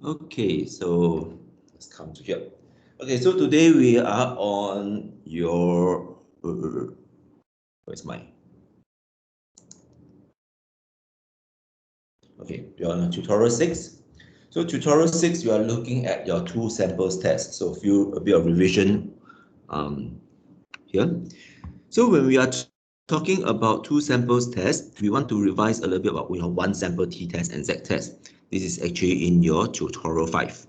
Okay, so let's come to here. Okay, so today we are on your where's my okay, you're on tutorial 6. So tutorial 6, you are looking at your two samples test. So a bit of revision here. So when we are talking about two samples test, we want to revise a little bit about one sample t-test and z-test. This is actually in your tutorial 5.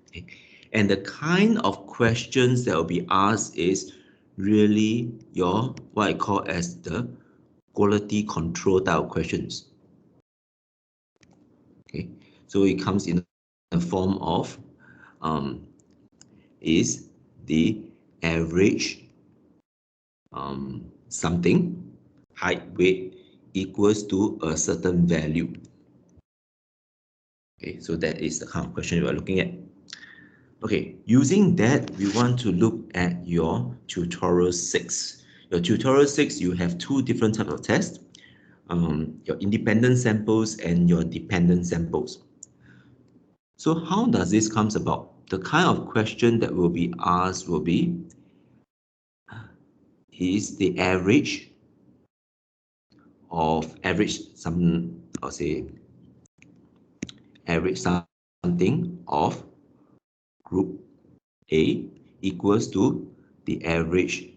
Okay. And the kind of questions that will be asked is really your what I call as the quality control type of questions. Okay, so it comes in the form of is the average something height weight equals to a certain value. Okay, so that is the kind of question we are looking at. Okay, using that, we want to look at your tutorial 6. Your tutorial 6, you have two different types of tests, your independent samples and your dependent samples. So how does this come about? The kind of question that will be asked will be, is the average of average something of group A equals to the average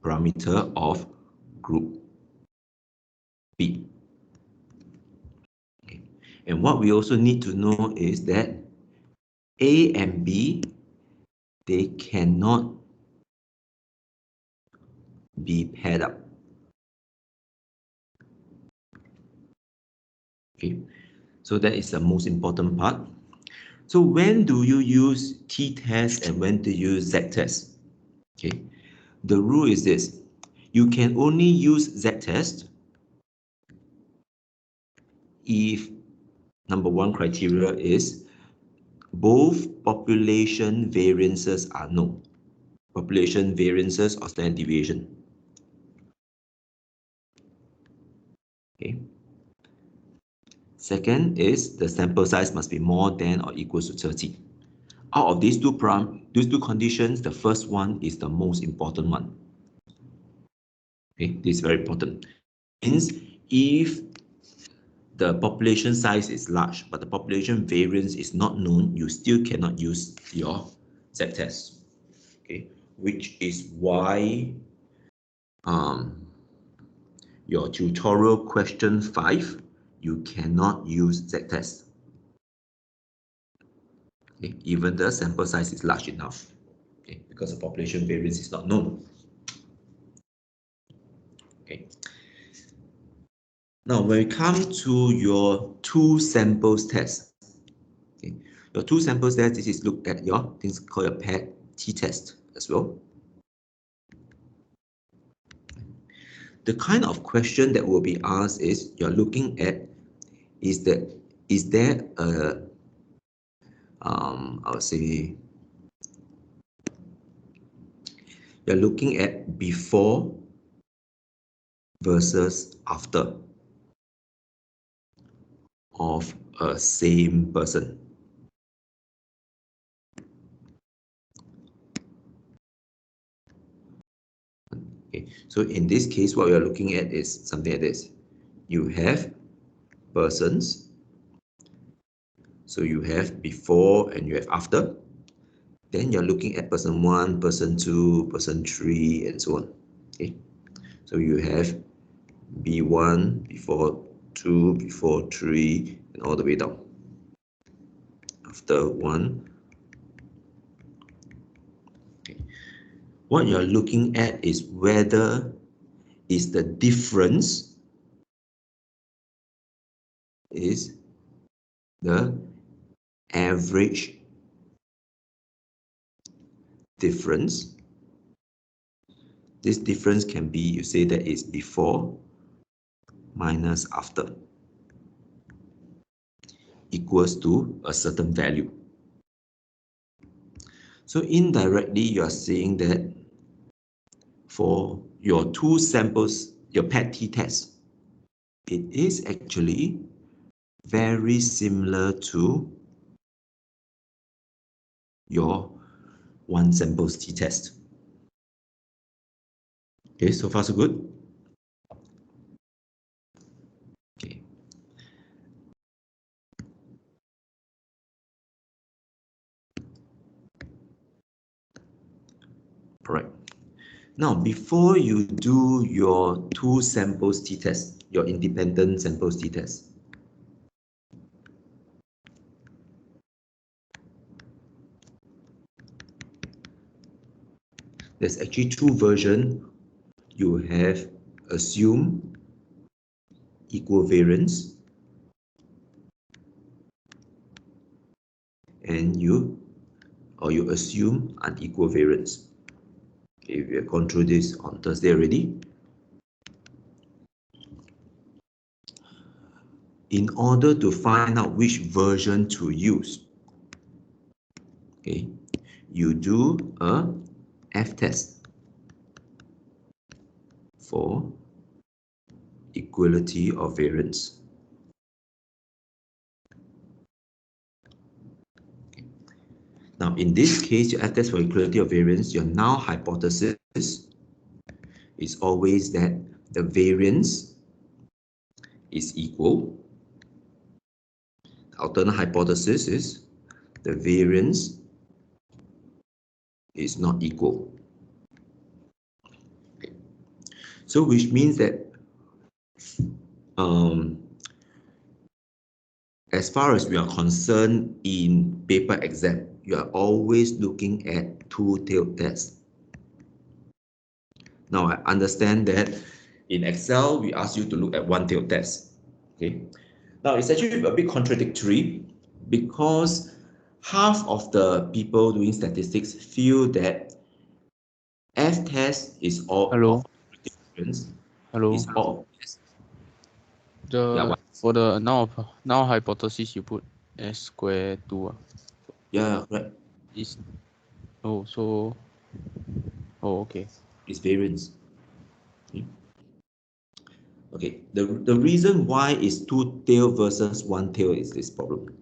parameter of group B. Okay. And what we also need to know is that A and B, they cannot be paired up. Okay, so that is the most important part. So when do you use t-test and when do you use z-test? Okay, the rule is this: you can only use z-test if number one criteria is both population variances are known. Population variances or standard deviation. Okay. Second is the sample size must be more than or equals to 30. Out of these two conditions, the first one is the most important one. Okay, this is very important. Means if the population size is large, but the population variance is not known, you still cannot use your z-test. Okay, which is why your tutorial question 5, you cannot use z-test. Okay, even the sample size is large enough. Okay, because the population variance is not known. Okay. Now, when we come to your two samples test, okay, your two samples test, this is look at your things called your paired t-test as well. The kind of question that will be asked is you're looking at is there a I would say you're looking at before versus after of a same person. Okay, so in this case, what we are looking at is something like this. You have persons, so you have before and you have after. Then you're looking at person 1, person 2, person 3, and so on. Okay, so you have B1 before 2, before 3, and all the way down. After 1. Okay. What you're looking at is whether is the difference is the average difference. This difference can be, you say that is before minus after equals to a certain value. So indirectly, you are saying that for your two samples, your PET t-test, it is actually very similar to your one samples t-test. Okay, so far so good? Okay. All right. Now, before you do your two samples t-test, your independent samples t-test, there's actually two versions. You have assume equal variance and you assume unequal variance. Okay, we have gone through this on Thursday already. In order to find out which version to use, okay, you do a F-test for equality of variance. Now, in this case, your F-test for equality of variance, your null hypothesis is always that the variance is equal. The alternate hypothesis is the variance is not equal. Okay. So, which means that as far as we are concerned in paper exam, you are always looking at two-tailed test. Now, I understand that in Excel, we ask you to look at one-tailed test. Okay. Now, it's actually a bit contradictory because half of the people doing statistics feel that F-test is all of difference. Hello. Is all For the null hypothesis you put S square 2. Yeah, right. Okay. It's variance. Okay, the reason why is two tail versus one tail is this problem.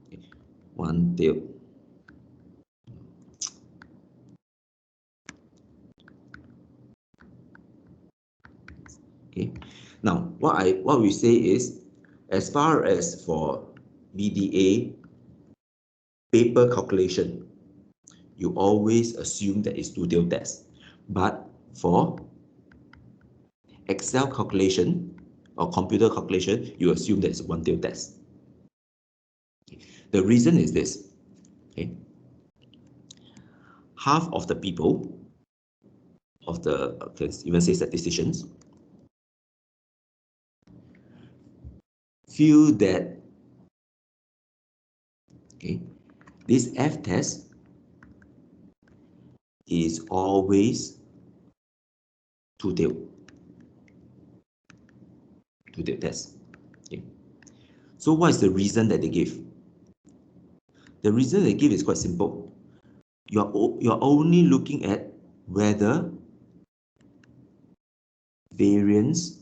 Okay. One tail. Okay. Now, what we say is, as far as for BDA paper calculation, you always assume that it's two-tailed test. But for Excel calculation or computer calculation, you assume that it's one-tailed test. The reason is this. Okay. Half of the people, even say statisticians, feel that this F-test is always two-tailed test. Okay. So what is the reason that they give? The reason they give is quite simple. You're only looking at whether variances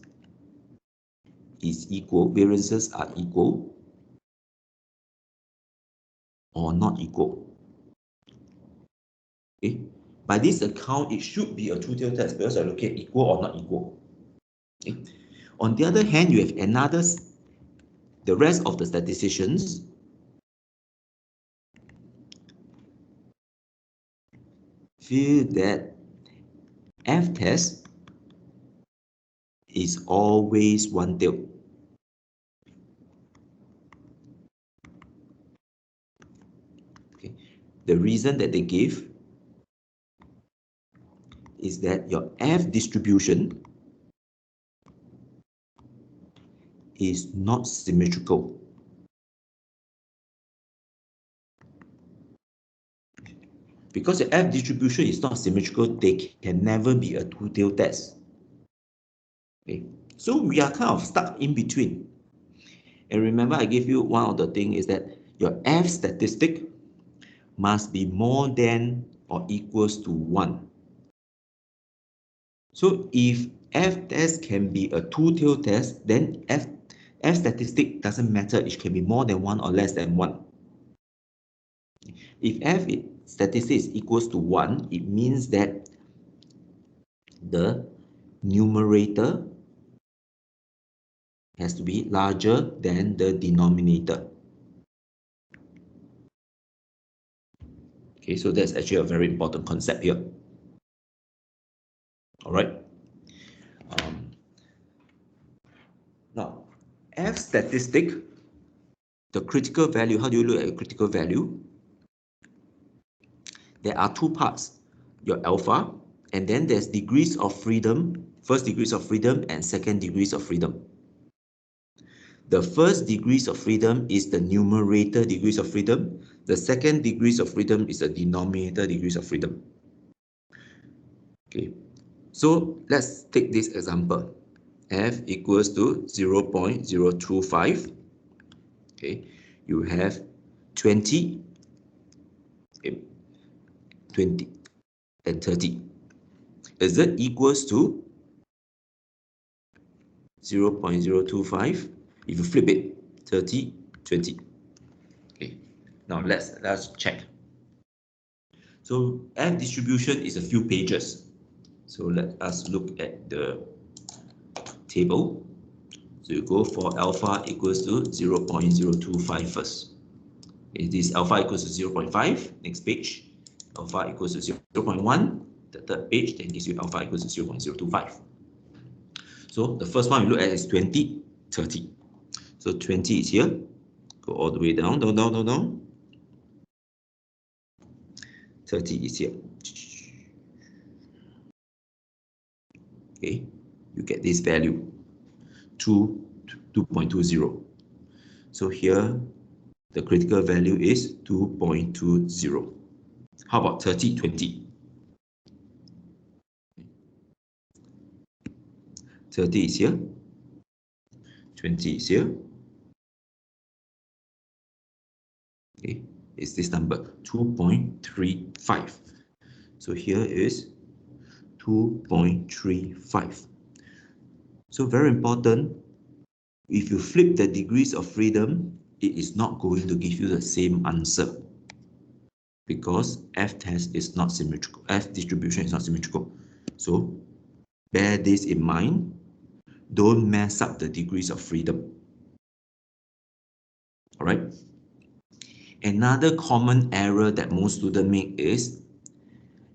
are equal or not equal. Okay. By this account, it should be a two-tailed test because I look at equal or not equal. Okay. On the other hand, you have the rest of the statisticians feel that F-test is always one-tailed. Okay. The reason that they give is that your F distribution is not symmetrical. Because the F distribution is not symmetrical, they can never be a two-tailed test. Okay. So we are kind of stuck in between. And remember, I gave you one of the things is that your F statistic must be more than or equals to 1. So if F test can be a two-tailed test, then F statistic doesn't matter, it can be more than 1 or less than 1. If F statistic is equals to 1, it means that the numerator has to be larger than the denominator. Okay, so that's actually a very important concept here. All right. Now, F statistic, the critical value, how do you look at a critical value? There are two parts, your alpha, and then there's degrees of freedom, first degrees of freedom and second degrees of freedom. The first degrees of freedom is the numerator degrees of freedom. The second degrees of freedom is the denominator degrees of freedom. Okay, so let's take this example. F equals to 0.025. Okay, you have 20, okay, 20 and 30. Is it equals to 0.025? If you flip it, 30, 20. Okay, now let's check. So F distribution is a few pages. So let us look at the table. So you go for alpha equals to 0.025 first. It is alpha equals to 0.5, next page. Alpha equals to 0.1, the third page, then gives you alpha equals to 0.025. So the first one we look at is 20, 30. So 20 is here, go all the way down, down, down, down, down. 30 is here. Okay, you get this value, 2.20. So here, the critical value is 2.20. How about 30, 20? 30 is here, 20 is here. Okay, it's this number, 2.35. So here is 2.35. So very important, if you flip the degrees of freedom, it is not going to give you the same answer because F test is not symmetrical, F distribution is not symmetrical. So bear this in mind. Don't mess up the degrees of freedom. All right. Another common error that most students make is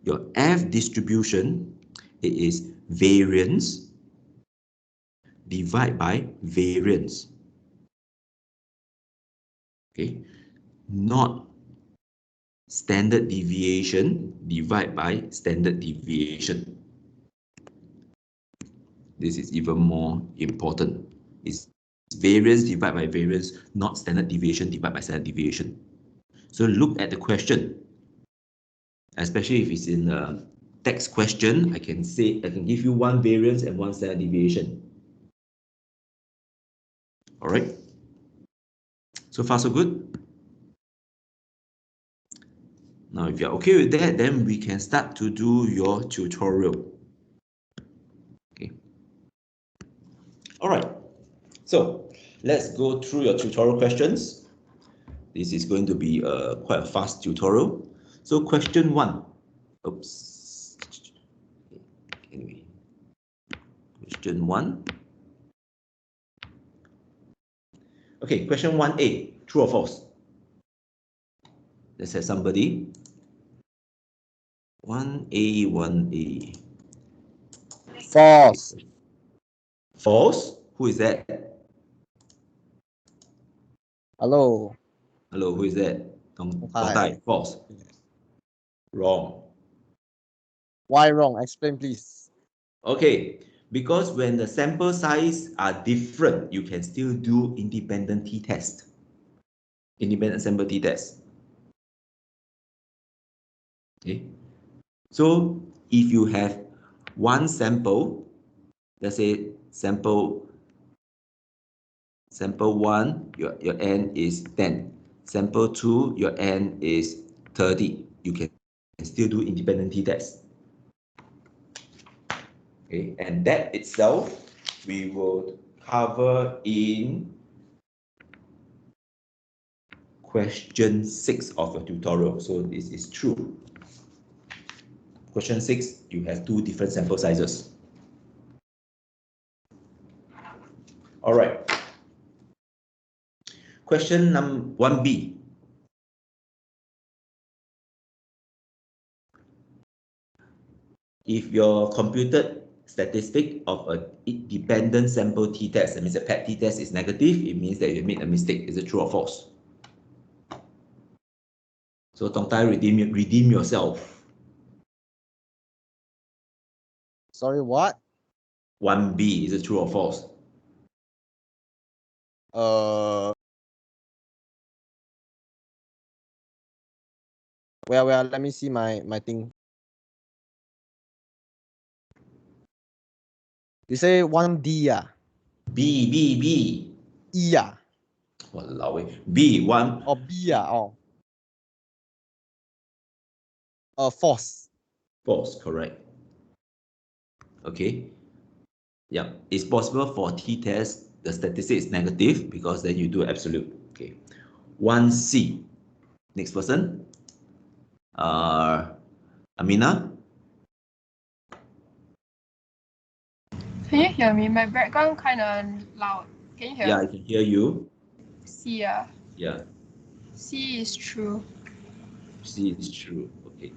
your F distribution, it is variance divided by variance. Okay, not standard deviation divided by standard deviation. This is even more important. It's variance divided by variance, not standard deviation divided by standard deviation. So look at the question, especially if it's in a text question. I can give you one variance and one standard deviation. All right. So far, so good. Now, if you're okay with that, then we can start to do your tutorial. Okay. All right. So let's go through your tutorial questions. This is going to be quite a fast tutorial. So question 1. Oops. Anyway, question 1. Okay, question 1A, true or false? Let's have somebody. 1A, 1A. False. False? Who is that? Hello. Hello, who is that? Hi. False. Wrong. Why wrong? Explain, please. Okay, because when the sample size are different, you can still do independent t-test. Independent sample t-test. Okay. So if you have one sample, let's say sample 1, your n is 10. Sample 2, your n is 30. You can still do independent t-test. Okay, and that itself we will cover in question 6 of your tutorial. So this is true. Question 6, you have 2 different sample sizes. All right. Question number 1B. If your computed statistic of a dependent sample t-test, that means the PET t-test is negative, it means that you made a mistake. Is it true or false? So Tong Tai, redeem yourself. Sorry, what? 1B, is it true or false? Well, let me see my thing. You say 1D, ah? B. E, ah? Walao eh. B, 1. Or B, ah? False. False, correct. Okay. Yeah, it's possible for t-test, the statistic is negative because then you do absolute. Okay. 1C. Next person. Amina. Can you hear me? My background kind of loud. Can you hear? Yeah, I can hear you. C, yeah. Yeah, C is true. C is true. Okay.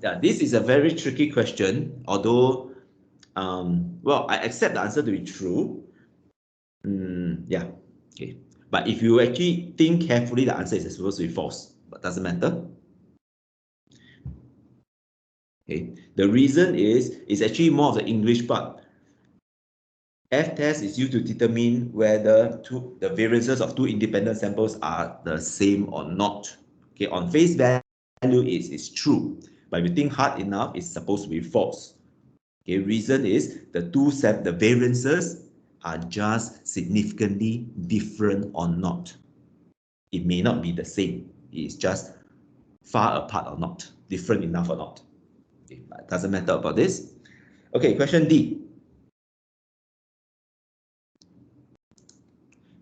Yeah, this is a very tricky question, although, well, I accept the answer to be true. Yeah, okay. But if you actually think carefully, the answer is supposed to be false, but doesn't matter. Okay, the reason is it's actually more of the English part. F-test is used to determine whether the variances of 2 independent samples are the same or not. Okay, on face value, it's true, but if you think hard enough, it's supposed to be false. Okay, reason is the variances are just significantly different or not. It may not be the same. It's just far apart or not, different enough or not. Okay, but it doesn't matter about this. Okay, question D.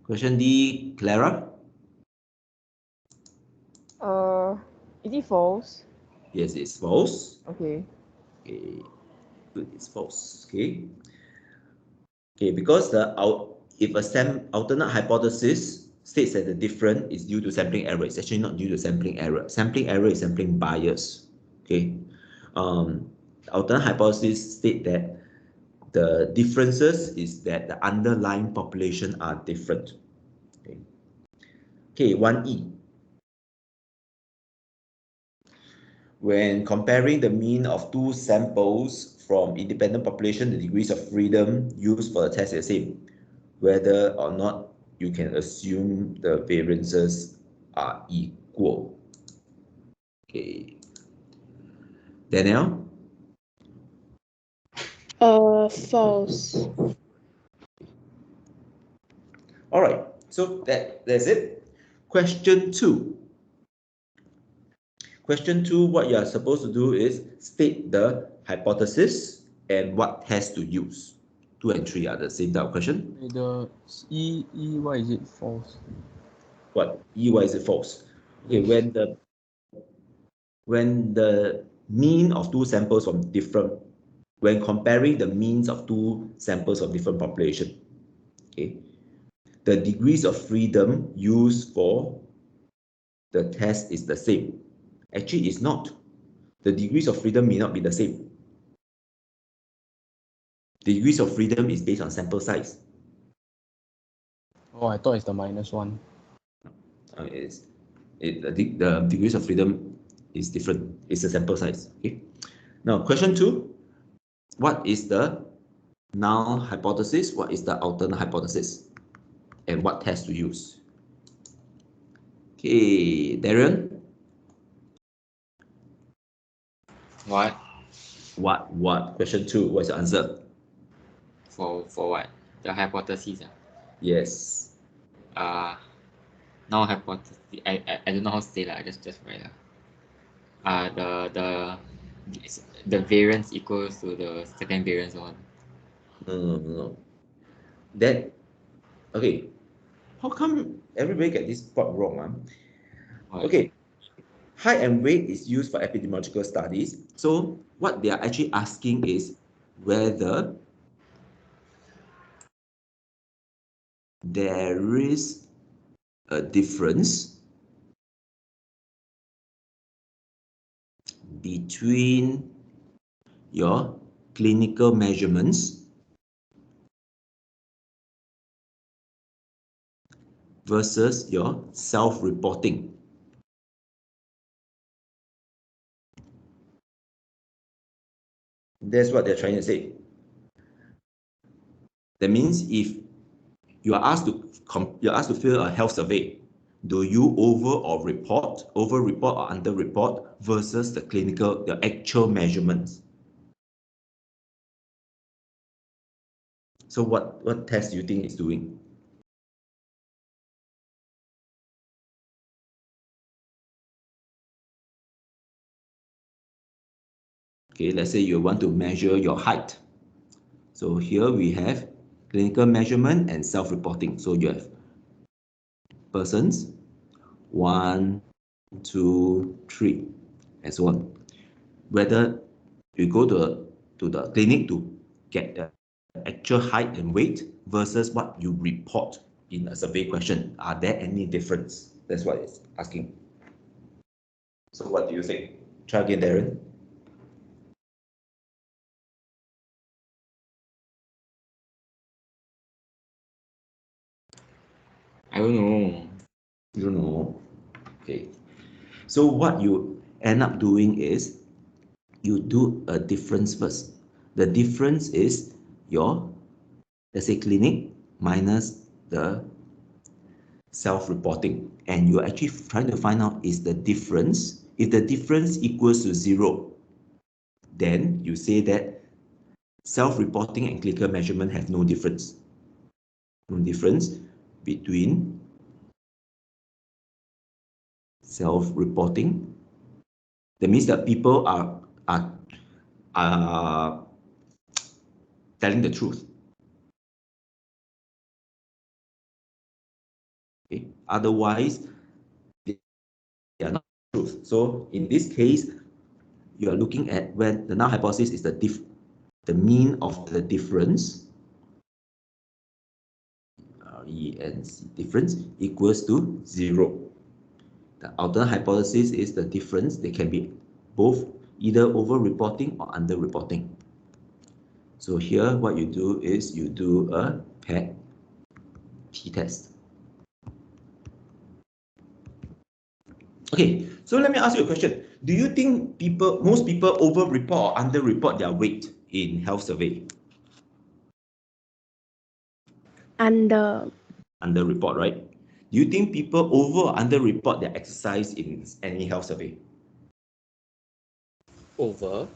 Question D, Clara? Is it false? Yes, it's false. Okay. Okay, good, it's false. Okay. Okay, because if a alternate hypothesis states that the difference is due to sampling error, it's actually not due to sampling error. Sampling error is sampling bias. Okay. The alternate hypothesis state that the differences is that the underlying population are different. Okay. Okay, 1E. When comparing the mean of 2 samples from independent population, the degrees of freedom used for the test is the same, whether or not you can assume the variances are equal. Okay. Danielle? False. All right, so that's it. Question 2. Question 2, what you are supposed to do is state the hypothesis and what test to use. 2 and 3 are the same type of question. The why is it false? What? Why is it false? Okay, when the mean of 2 samples from different, when comparing the means of 2 samples of different population, okay, the degrees of freedom used for the test is the same. Actually, it's not. The degrees of freedom may not be the same. The degrees of freedom is based on sample size. Oh, I thought it's the -1. The degrees of freedom is different. It's the sample size. Okay. Now, question 2. What is the null hypothesis? What is the alternate hypothesis? And what test to use? Okay, Darren? What? What? Question 2. What's your answer? For what? The hypothesis. Yes. Now hypothesis. I don't know how to say that. I just write the variance equals to the second variance one. No. That, okay. How come everybody get this part wrong? Right. Okay, height and weight is used for epidemiological studies. So what they are actually asking is whether there is a difference between your clinical measurements versus your self-reporting. That's what they're trying to say. That means if you are asked to fill a health survey, do you over report or under report versus the actual measurements? So what test do you think it's doing? Okay, let's say you want to measure your height. So here we have clinical measurement and self-reporting. So you have persons, 1, 2, 3, and so on. Whether you go to the clinic to get the actual height and weight versus what you report in a survey question, are there any difference? That's what it's asking. So what do you think? Try again, Darren. I don't know. You don't know. Okay. So what you end up doing is you do a difference first. The difference is your, let's say, clinic minus the self-reporting, and you're actually trying to find out is the difference. If the difference equals to 0, then you say that self-reporting and clinical measurement have no difference. No difference between self-reporting. That means that people are telling the truth. Okay? Otherwise, they are not truth. So in this case, you are looking at when the null hypothesis is the mean of the difference, RENC difference equals to 0. The alternate hypothesis is the difference. They can be both either over-reporting or under-reporting. So here, what you do is you do a paired t-test. Okay, so let me ask you a question. Do you think most people over-report or under-report their weight in health survey? Under-report, right? Do you think people over or under-report their exercise in any health survey? Over.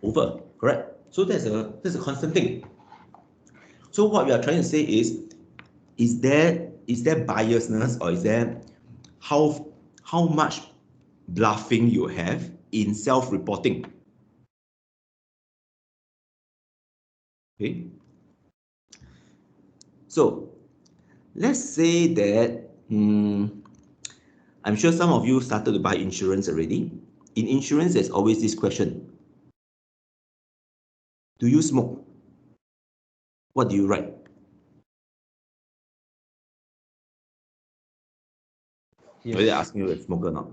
Over, correct? So that's a constant thing. So what we are trying to say is there biasness, or is there how much bluffing you have in self-reporting? Okay. So let's say that I'm sure some of you started to buy insurance already. In insurance, there's always this question. Do you smoke? What do you write? Yes. Whether they're asking you if you smoke or not.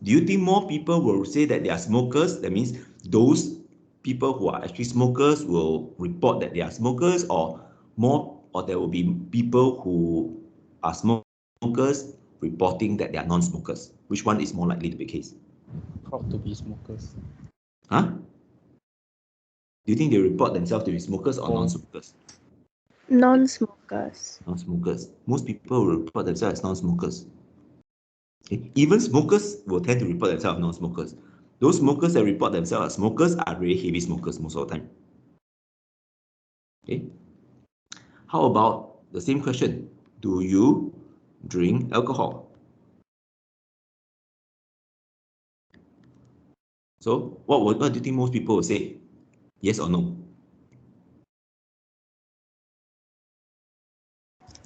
Do you think more people will say that they are smokers? That means those people who are actually smokers will report that they are smokers, or there will be people who are smokers reporting that they are non-smokers? Which one is more likely to be the case? Proud to be smokers. Huh? Do you think they report themselves to be smokers or Oh. non-smokers? Non-smokers. Non-smokers. Most people will report themselves as non-smokers. Okay? Even smokers will tend to report themselves as non-smokers. Those smokers that report themselves as smokers are really heavy smokers most of the time. Okay. How about the same question? Do you drink alcohol? So what do you think most people will say? Yes or no?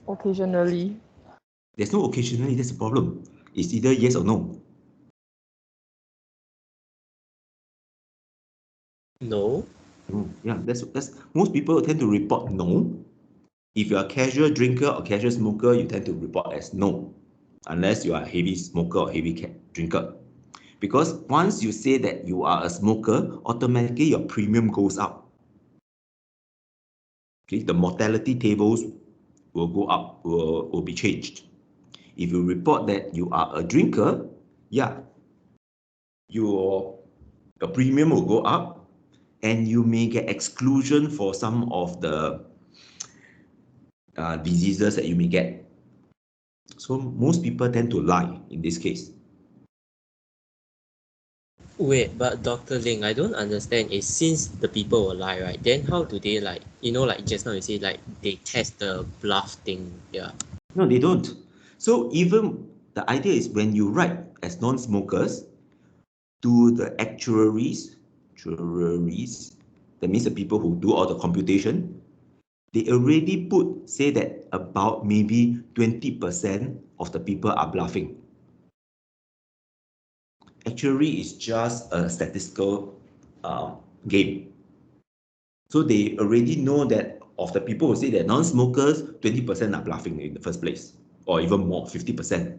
Occasionally. There's no occasionally, that's the problem. It's either yes or no. No. Yeah, that's most people tend to report no. If you're a casual drinker or casual smoker, you tend to report as no, unless you are a heavy smoker or heavy drinker. Because once you say that you are a smoker, automatically your premium goes up. Okay, the mortality tables will go up, will be changed. If you report that you are a drinker, yeah, your premium will go up, and you may get exclusion for some of the diseases that you may get. So most people tend to lie in this case. Wait, but Dr. Ling, I don't understand is since the people will lie, right? Then how do they like, like just now you say like they test the bluff thing, yeah. No, they don't. So even the idea is when you write as non-smokers to the actuaries, that means the people who do all the computation, they already say that about maybe 20% of the people are bluffing. Actuary is just a statistical game. So they already know that of the people who say they're non-smokers, 20% are bluffing in the first place, or even more, 50%.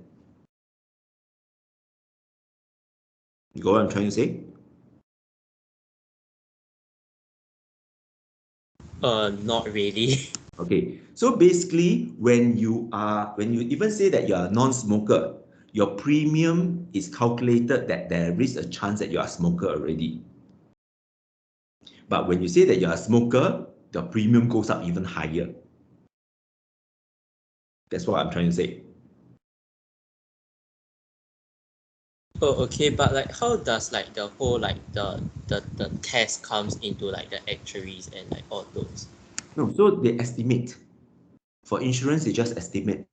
You got what I'm trying to say? Not really. Okay, so basically, when you even say that you are a non-smoker, your premium is calculated that there is a chance that you are a smoker already. But when you say that you are a smoker, the premium goes up even higher. That's what I'm trying to say. Oh, okay, but like how does like the whole like the test comes into like the actuaries and like all those? No, so they estimate. For insurance, they just estimate.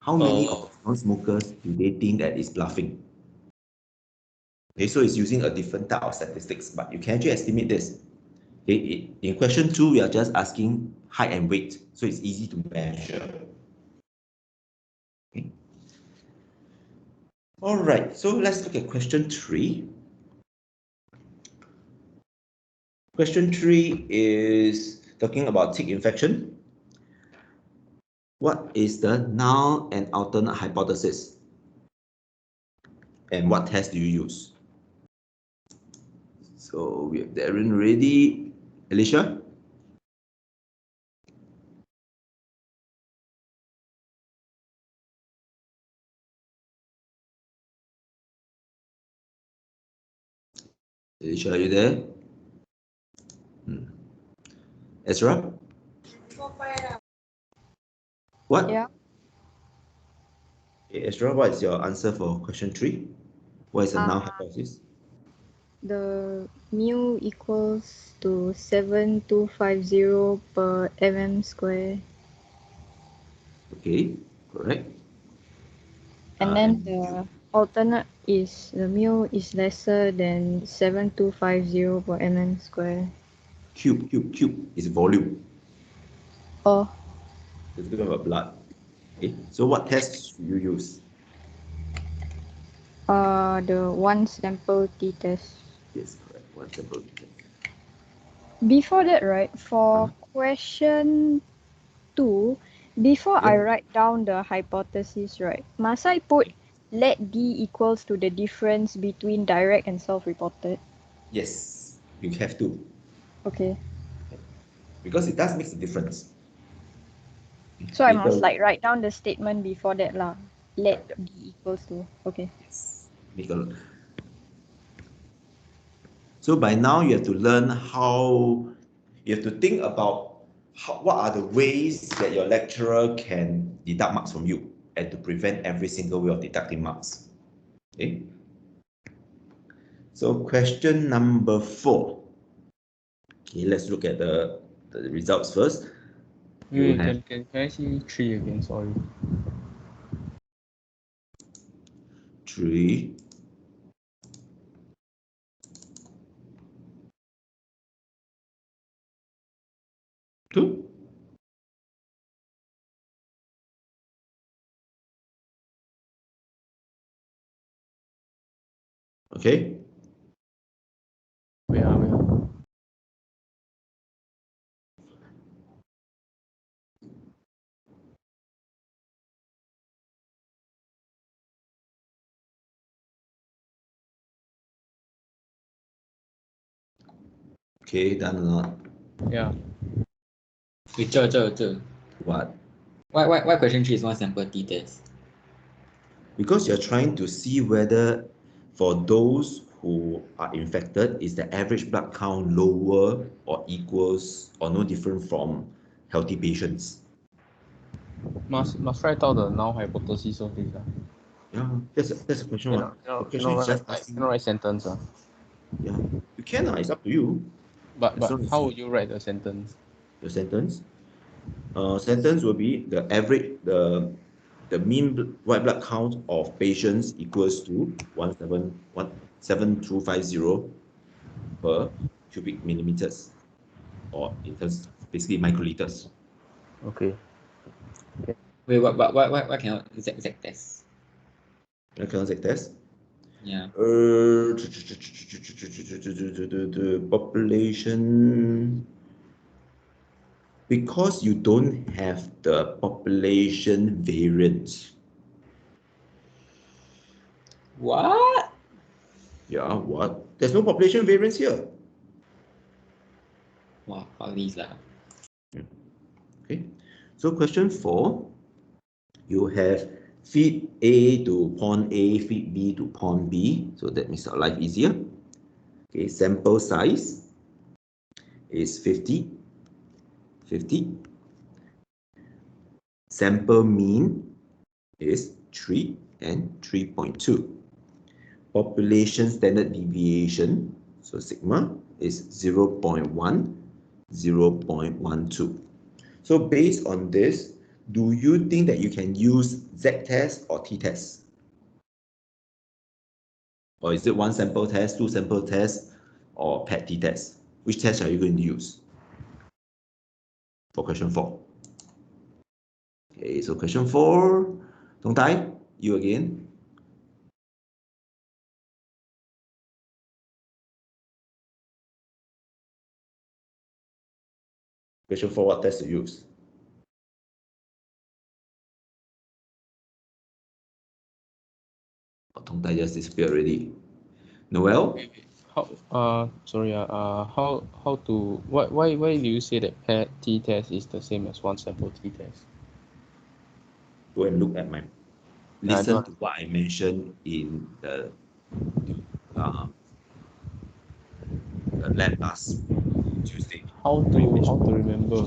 How many of non-smokers do they think that is bluffing? Okay, so it's using a different type of statistics, but you can actually estimate this. Okay, in question 2, we are just asking height and weight, so it's easy to measure. Okay. All right, so let's look at question 3. Question 3 is talking about tick infection. What is the null and alternate hypothesis? And what test do you use? So we have Darren ready. Alicia? Alicia, are you there? Ezra? What? Yeah. Okay, Ezra, what is your answer for question 3? What is the null hypothesis? The mu equals to 7250 per mm square. Okay, correct. And then the alternate is the mu is lesser than 7250 per mm square. Cube is volume. Oh, It's going about blood. Okay, so what tests should you use? the one sample t-test. Yes, correct. One sample test. Before that, right, for question 2, before I write down the hypothesis, right, must I put let D equals to the difference between direct and self-reported? Yes, you have to. Okay. Because it does make a difference. So I must like write down the statement before that lah. Let D equals to. Okay. Yes. So by now you have to learn how, you have to think about what are the ways that your lecturer can deduct marks from you and to prevent every single way of deducting marks. Okay. So question number 4. Okay, let's look at the results first. Can I see 3 again? Sorry. 3. 2. Okay. Wait. Okay, done or not? Yeah. Wait, Joe. What? Why question 3 is one sample t-test? Because you're trying to see whether for those who are infected, is the average blood count lower or equals or no different from healthy patients? Must write out the null hypothesis of this. Yeah, that's a question. The question is just asking. Cannot write sentence. Yeah, you can. It's up to you. But As long as how would you write the sentence? the sentence? Sentence will be the average, the mean white blood count of patients equals to 1717250 per cubic millimeters, or in terms basically microliters. Okay. Wait, why cannot exact test? I cannot say test. Yeah. The population, because you don't have the population variance. What? Yeah, what? There's no population variance here. Wow, fuck these lah. Okay, so question 4, you have feed A to pond A, feed B to pond B, so that makes our life easier. Okay, sample size is 50. Sample mean is 3 and 3.2. Population standard deviation, so sigma, is 0.1, 0.12. So based on this, do you think that you can use Z-test or T-test? Or is it one sample test, two sample tests, or PET T-test? Which test are you going to use for question 4? Okay, so question 4, Dong Tai, you again. Question 4, what test to use? Dong Tai just disappeared already. Noel? How to why do you say that PET t-test is the same as one sample t-test? Go and look at my, listen to what I mentioned in the lab last Tuesday. How to remember?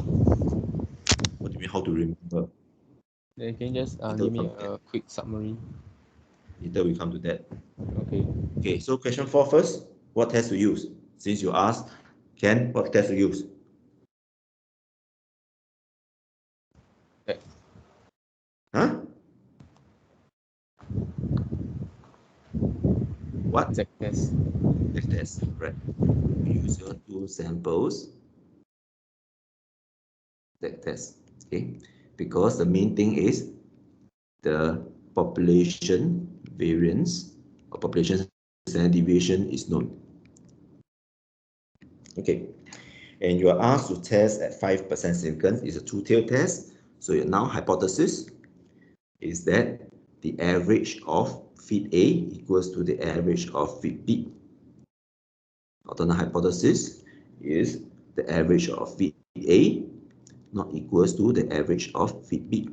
What do you mean how to remember? Then can you just give me a quick summary? Later we come to that. Okay. Okay, so question 4 first. What test to use? Since you asked, Ken, what test to use? Okay. Huh? What? Z-test. Z-test, right. Use your two samples. Z-test, okay? Because the main thing is the population variance or population standard deviation is known. Okay, and you are asked to test at 5% significance. It's a two-tailed test. So your null hypothesis is that the average of feed A equals to the average of feed B. Alternate hypothesis is the average of feed A not equals to the average of feed B.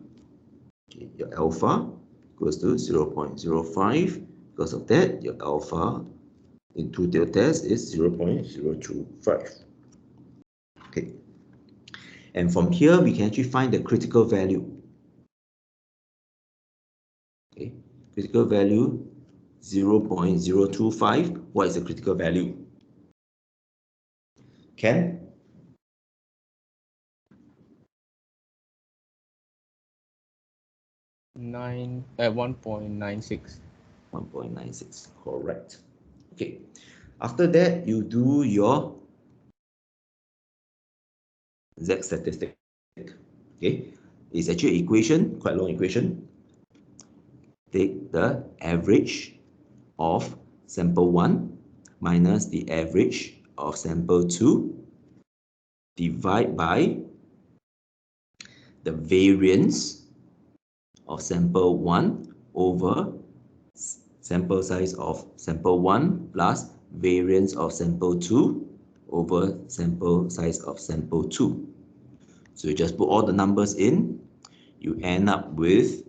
Okay, your alpha equals to 0.05. Because of that, your alpha in two-tailed test is 0.025. Okay, and from here we can actually find the critical value. Okay, critical value 0.025. What is the critical value? Ken? 1.96. 1.96, correct. Okay, after that you do your Z statistic. Okay, it's actually equation, quite long equation. Take the average of sample 1 minus the average of sample 2 divide by the variance of sample 1 over sample size of sample 1 plus variance of sample 2 over sample size of sample 2. So you just put all the numbers in, you end up with,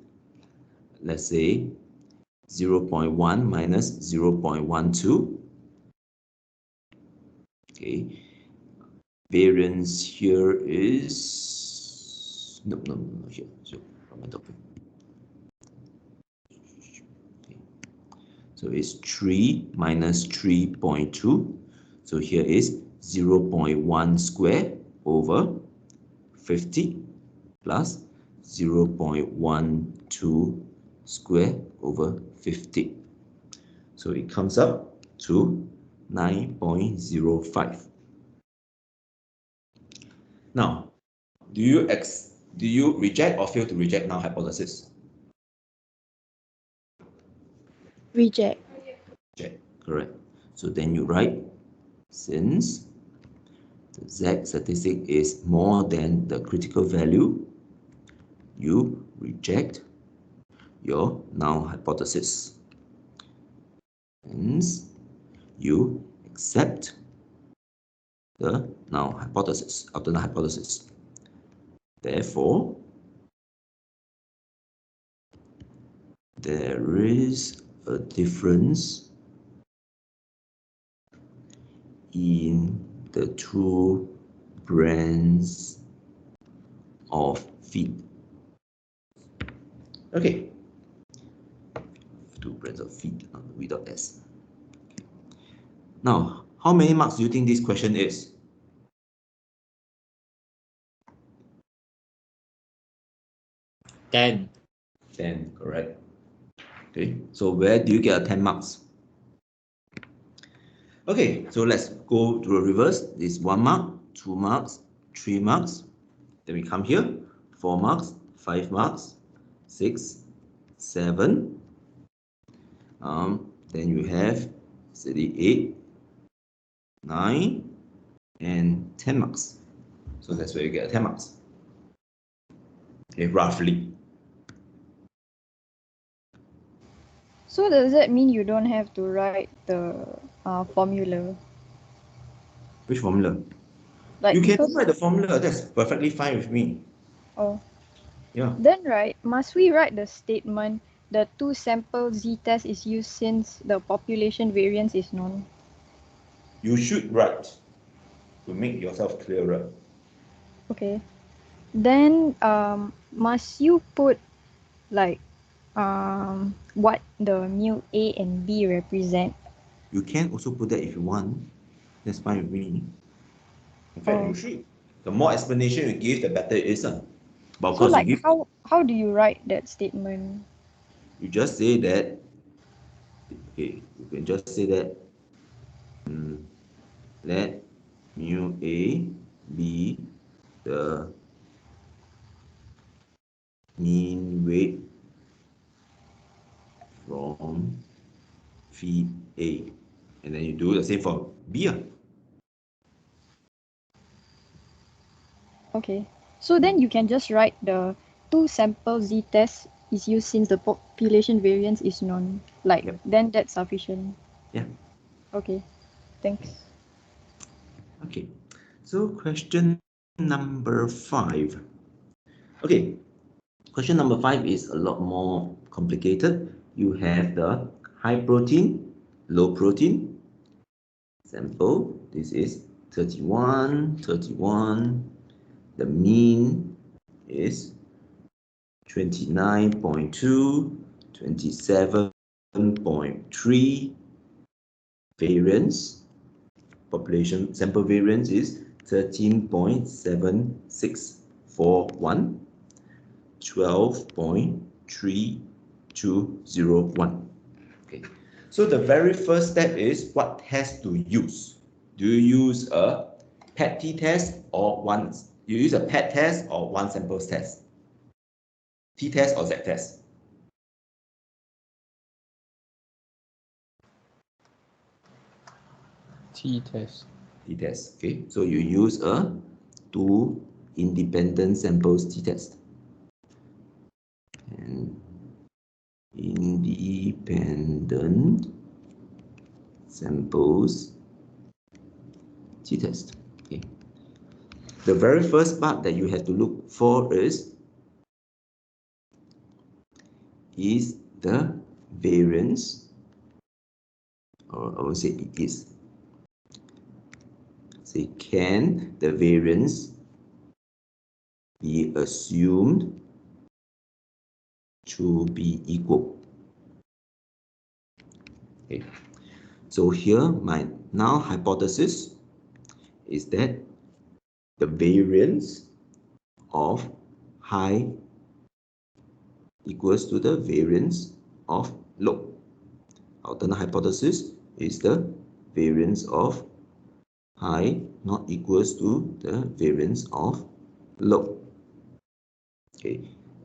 let's say, 0.1 minus 0.12. Okay, variance here is no here. So from my topic. Okay. So it's 3 minus 3.2. So here is 0.1 square over 50 plus 0.12 square over 50. So it comes up to 9.05. Now, do you reject or fail to reject null hypothesis? Reject. Reject, correct. So then you write, since the Z statistic is more than the critical value, you reject your null hypothesis. Hence, you accept the null hypothesis, alternate hypothesis. Therefore, there is a difference in the two brands of feed. Okay, two brands of feed without S. Now, how many marks do you think this question is? 10. 10, correct. Okay, so where do you get a 10 marks? Okay, so let's go to the reverse. This 1 mark, 2 marks, 3 marks. Then we come here, 4 marks, 5 marks, 6, 7. Then you have 8, 9, and 10 marks. So that's where you get 10 marks. Okay, roughly. So does that mean you don't have to write the formula? Which formula? Like You can because write the formula, that's perfectly fine with me. oh Yeah. then right, must we write the statement the two sample z-test is used since the population variance is known? You should write to make yourself clearer. Okay. Then must you put like what the mu A and B represent? You can also put that if you want. That's fine with me. In fact, you should. The more explanation you give, the better it is. But of So course, like you give. how do you write that statement? You just say that. Okay, you can just say that. Let mu A be the mean weight from feed A, and then you do the same for B. Okay. So then you can just write the two sample z-test is used since the population variance is known. Like Yep. then that's sufficient. Yeah. Okay. Thanks. Okay. So question number 5. Okay. Question number 5 is a lot more complicated. You have the high protein, low protein sample. This is 31, 31. The mean is 29.2, 27.3. Variance, population sample variance is 13.7641, 12.3201. Okay, so the very first step is what test to use. Do you use a PET t-test or one? You use a PET test or one samples test? T-test or Z-test? t-test. t-test. Okay, so you use a 2 independent samples t-test. And independent samples t-test. Okay. The very first part that you have to look for is the variance, or I would say it is. Say, can the variance be assumed to be equal? Okay. So here, my null hypothesis is that the variance of high equals to the variance of low. Alternate hypothesis is the variance of high not equals to the variance of low. Okay,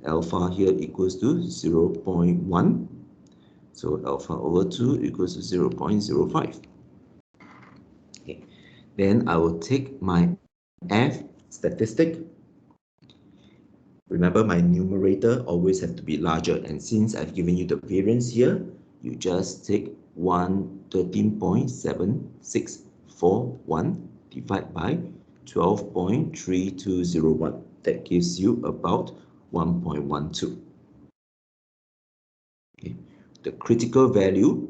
alpha here equals to 0.1. So alpha over 2 equals to 0.05. Okay, then I will take my F statistic. Remember, my numerator always have to be larger, and since I've given you the variance here, you just take 113.7641 divided by 12.3201. That gives you about 1.12. Okay. The critical value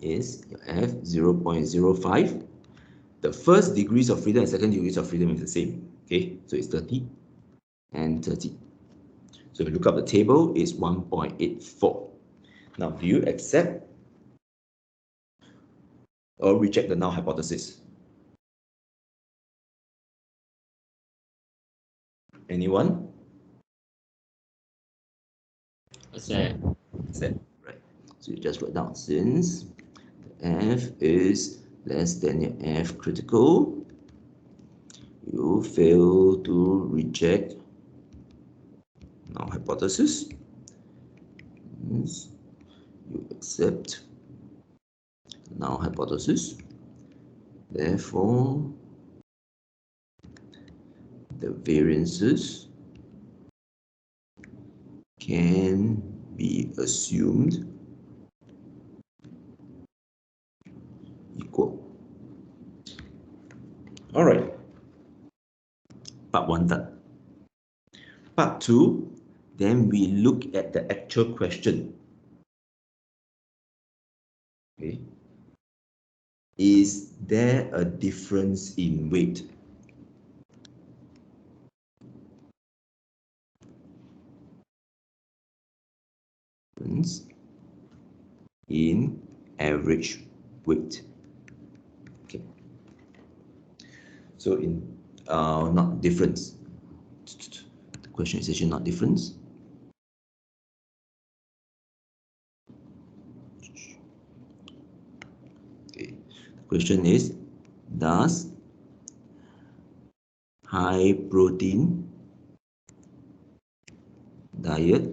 is F 0.05. The first degrees of freedom and second degrees of freedom is the same. Okay, so it's 30 and 30. So if you look up the table, it's 1.84. Now, do you accept or reject the null hypothesis? Anyone? Accept. Accept. Right. So you just write down, since F is less than your F critical, you fail to reject null hypothesis. Means you accept null hypothesis. Therefore, the variances can be assumed equal. All right. Part 1 done. Part 2, then we look at the actual question. Okay. Is there a difference in weight? In average weight. Okay. So in not difference. The question is actually not difference. Okay. The question is, does high protein diet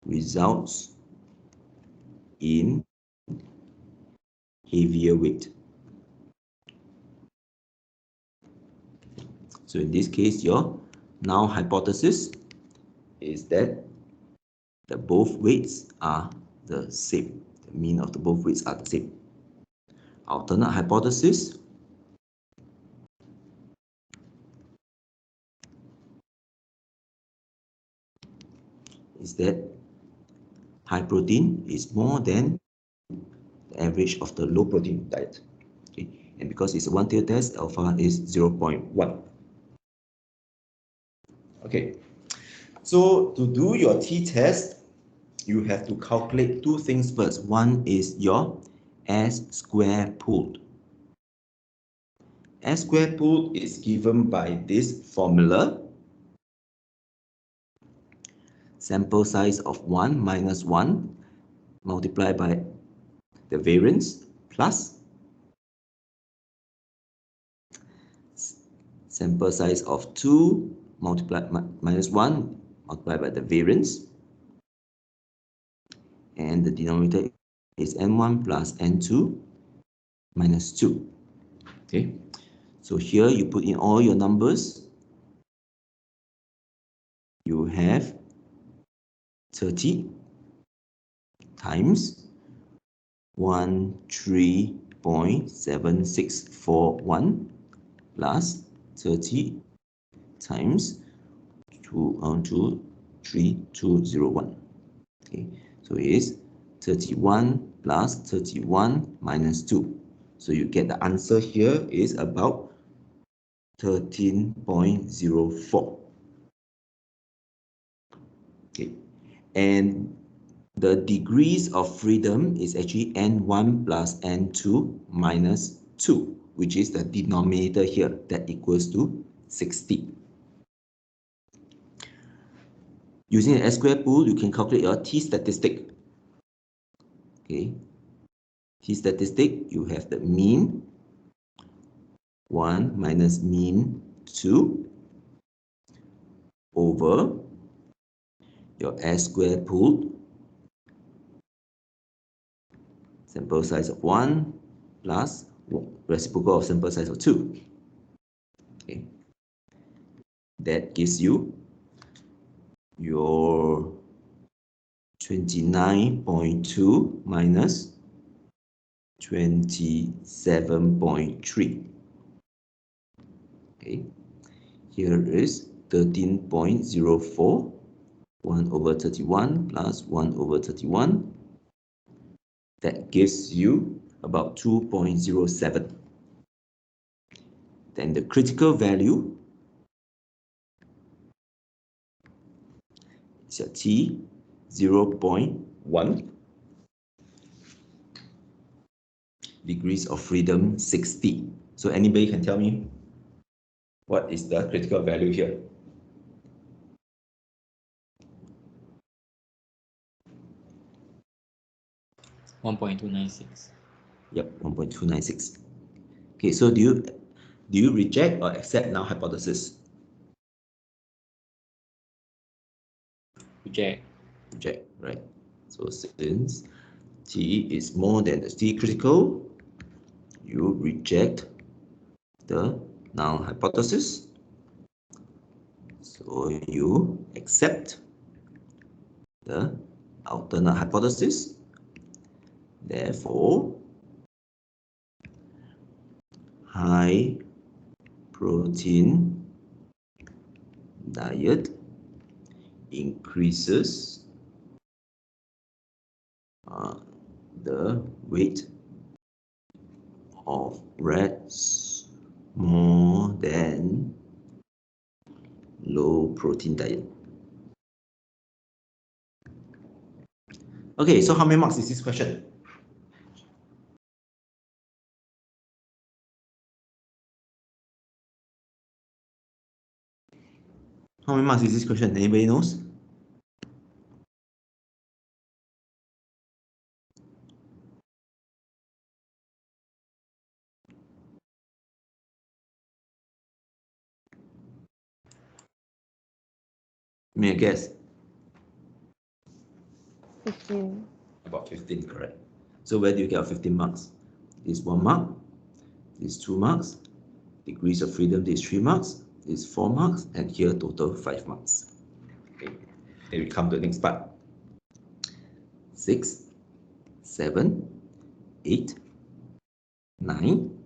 results in heavier weight? So in this case, your null hypothesis is that the both weights are the same. The mean of the both weights are the same. Alternate hypothesis is that high protein is more than the average of the low protein diet. Okay. And because it's a one-tailed test, alpha is 0.1. Okay. So to do your t-test, you have to calculate two things first. One is your S-square pooled. S-square pooled is given by this formula. Sample size of 1 minus 1 multiplied by the variance plus sample size of 2 multiplied minus 1 multiplied by the variance, and the denominator is n1 plus n2 minus 2. Okay, so here you put in all your numbers. You have 30 times 13.7641 plus 30 times 23201. Okay, so it is 31 plus 31 minus 2. So you get the answer here is about 13.04. Okay, and the degrees of freedom is actually n1 plus n2 minus 2, which is the denominator here, that equals to 60. Using an S-square pool, you can calculate your t-statistic. Okay, t-statistic, you have the mean 1 minus mean 2 over your S-square pool, sample size of 1 plus reciprocal of sample size of 2. Okay, that gives you your 29.2 minus 27.3. Okay, here is 13.04, 1 over 31 plus 1 over 31. That gives you about 2.07. Then the critical value is your t 0.1, degrees of freedom 60. So anybody can tell me what is the critical value here? $1.296. Yep, 1.296. Okay, so do you reject or accept null hypothesis? Reject. Reject, right? So since t is more than the t critical, you reject the null hypothesis. So you accept the alternate hypothesis. Therefore, high protein diet increases the weight of rats more than low protein diet. Okay, so how many marks is this question? How many marks is this question? Anybody knows? Give me a guess. 15. About 15, correct. So where do you get 15 marks? This 1 mark, this 2 marks, degrees of freedom, this 3 marks, this 4 marks, and here total 5 marks. Okay, then we come to the next part. 6, 7, 8, 9,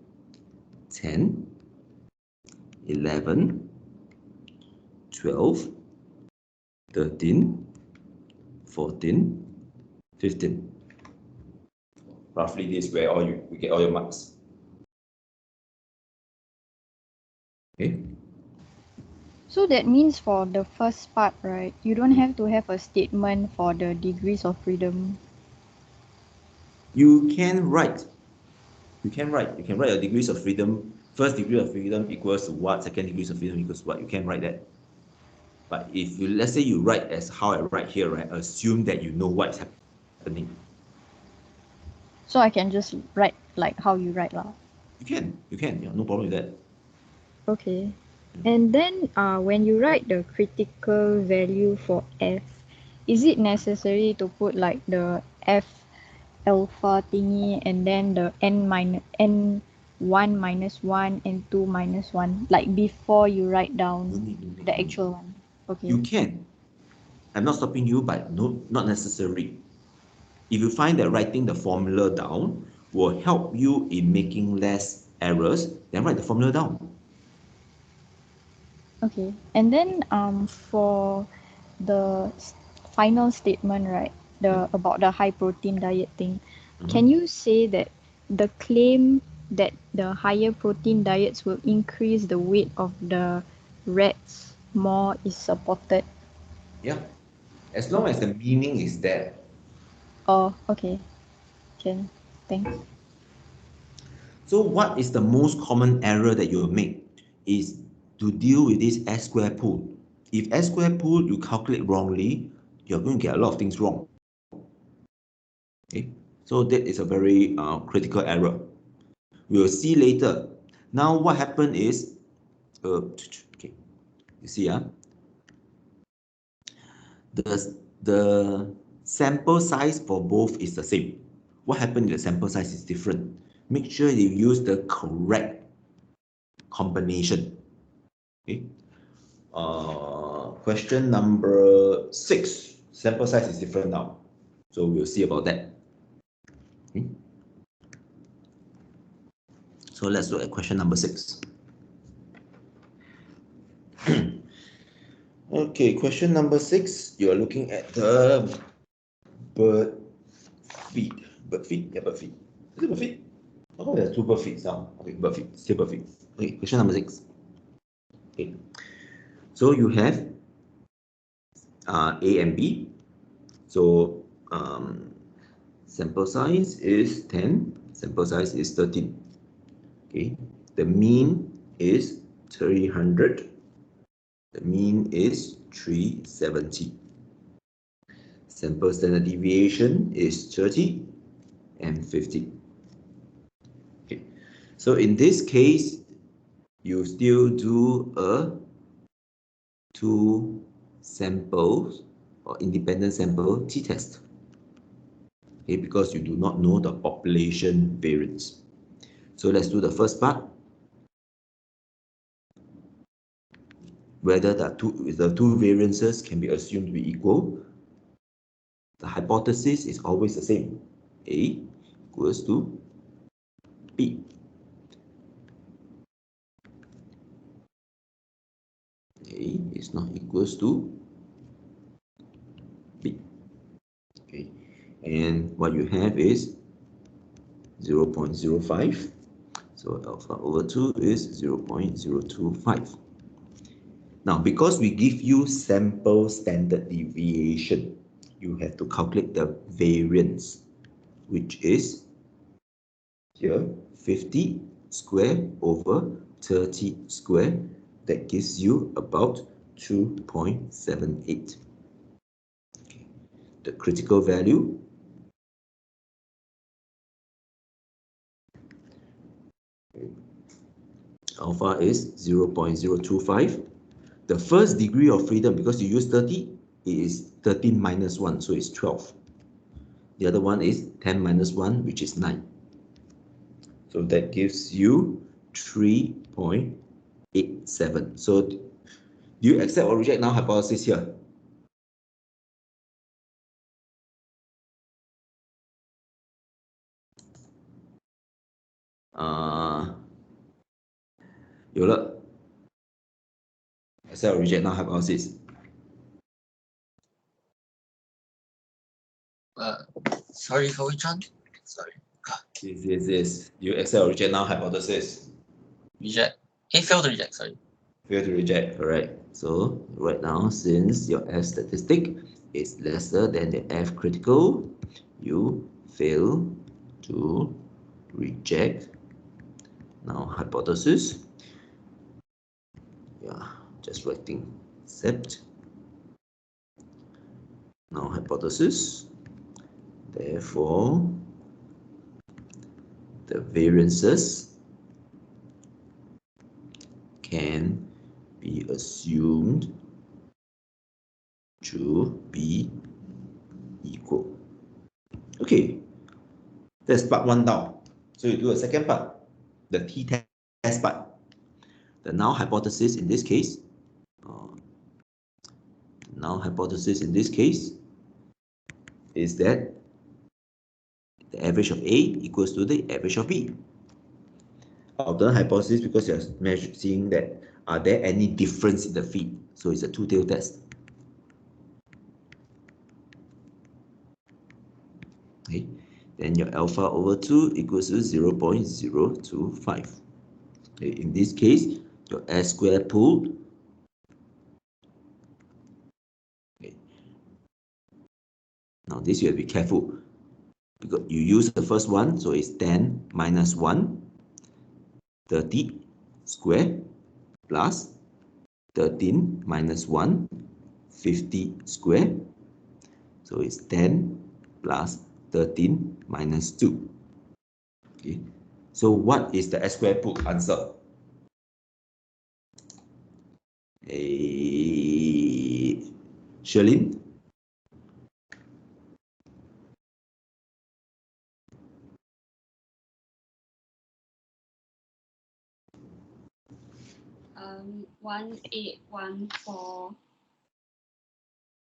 10, 11, 12, 13, 14, 15. Roughly this is where you get all your marks. Okay. So that means for the first part, right, you don't have to have a statement for the degrees of freedom. You can write your degrees of freedom. First degree of freedom equals to what? Second degrees of freedom equals to what? You can write that. But if you, let's say you write as how I write here, right? Assume that you know what's happening. So I can just write like how you write lah. You can, yeah, no problem with that. Okay. And then when you write the critical value for F, is it necessary to put like the F alpha thingy and then the n1 minus 1 and 2 minus 1, like before you write down the actual one? Okay. You can. I'm not stopping you, but no, not necessary. If you find that writing the formula down will help you in making less errors, then write the formula down. Okay. And then for the final statement, right? About the high protein diet thing. Can you say that the claim that the higher protein diets will increase the weight of the rats more is supported? Yeah. As long as the meaning is there. Oh, okay. Can. Thanks. So what is the most common error that you'll make is to deal with this S square pool. If S square pool you calculate wrongly, you're going to get a lot of things wrong. Okay, so that is a very critical error. We will see later. Now what happened is, okay, you see, the sample size for both is the same. What happened if the sample size is different? Make sure you use the correct combination. Okay. Question number 6. Sample size is different now. So we'll see about that. Okay. So let's look at question number 6. Okay, question number 6. You are looking at the bird feed. Bird feed? Yeah, bird feed. Is it bird feed? Oh, there's 2 bird feeds now. Okay, bird feed. Still bird feed. Okay, question number 6. Okay. So you have A and B. So sample size is 10. Sample size is 13. Okay. The mean is 300. The mean is 370. Sample standard deviation is 30 and 50. Okay. So in this case, you still do a 2 samples or independent sample t-test. Okay, because you do not know the population variance. So let's do the first part. Whether the two variances can be assumed to be equal. The hypothesis is always the same. A equals to B. A is not equals to B. Okay, and what you have is 0.05. So alpha over 2 is 0.025. Now, because we give you sample standard deviation, you have to calculate the variance, which is here 50 square over 30 square. That gives you about 2.78. Okay. The critical value alpha is 0.025. The first degree of freedom, because you use 30, it is 13 minus 1, so it's 12. The other one is 10 minus 1, which is 9. So that gives you 3.87. So do you accept or reject null hypothesis here? You look. Accept or reject null hypothesis? Sorry, for which one? Sorry. Yes. You accept or reject null hypothesis? Reject. Fail to reject, sorry. Fail to reject, correct. So right now, since your F statistic is lesser than the F critical, you fail to reject null hypothesis. Yeah, just writing accept null hypothesis. Therefore, the variances can be assumed to be equal. Okay, that's part 1 down. So you do a second part, the t-test part. The null hypothesis in this case, is that the average of A equals to the average of B. Alternate hypothesis because you're seeing that are there any difference in the feed? So it's a two-tailed test. Okay, then your alpha over 2 equals to 0.025. Okay, in this case, your S squared pool. Okay. Now this you have to be careful because you use the first one, so it's 10 minus 1, 30 square plus 13 minus 1, 50 square. So it's 10 plus 13 minus 2. Okay. So what is the S squared pool answer? Sherlyn? — 1814.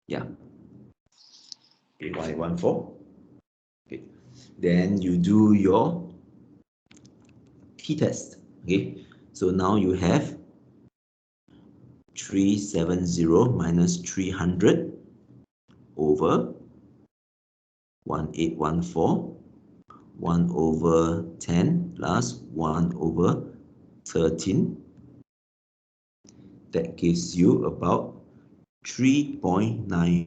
Yeah. Okay, 1814. Okay. Then you do your t-test. Okay. So now you have 370 minus 300 over 1814, 1 over 10 plus 1 over 13. That gives you about 3.91.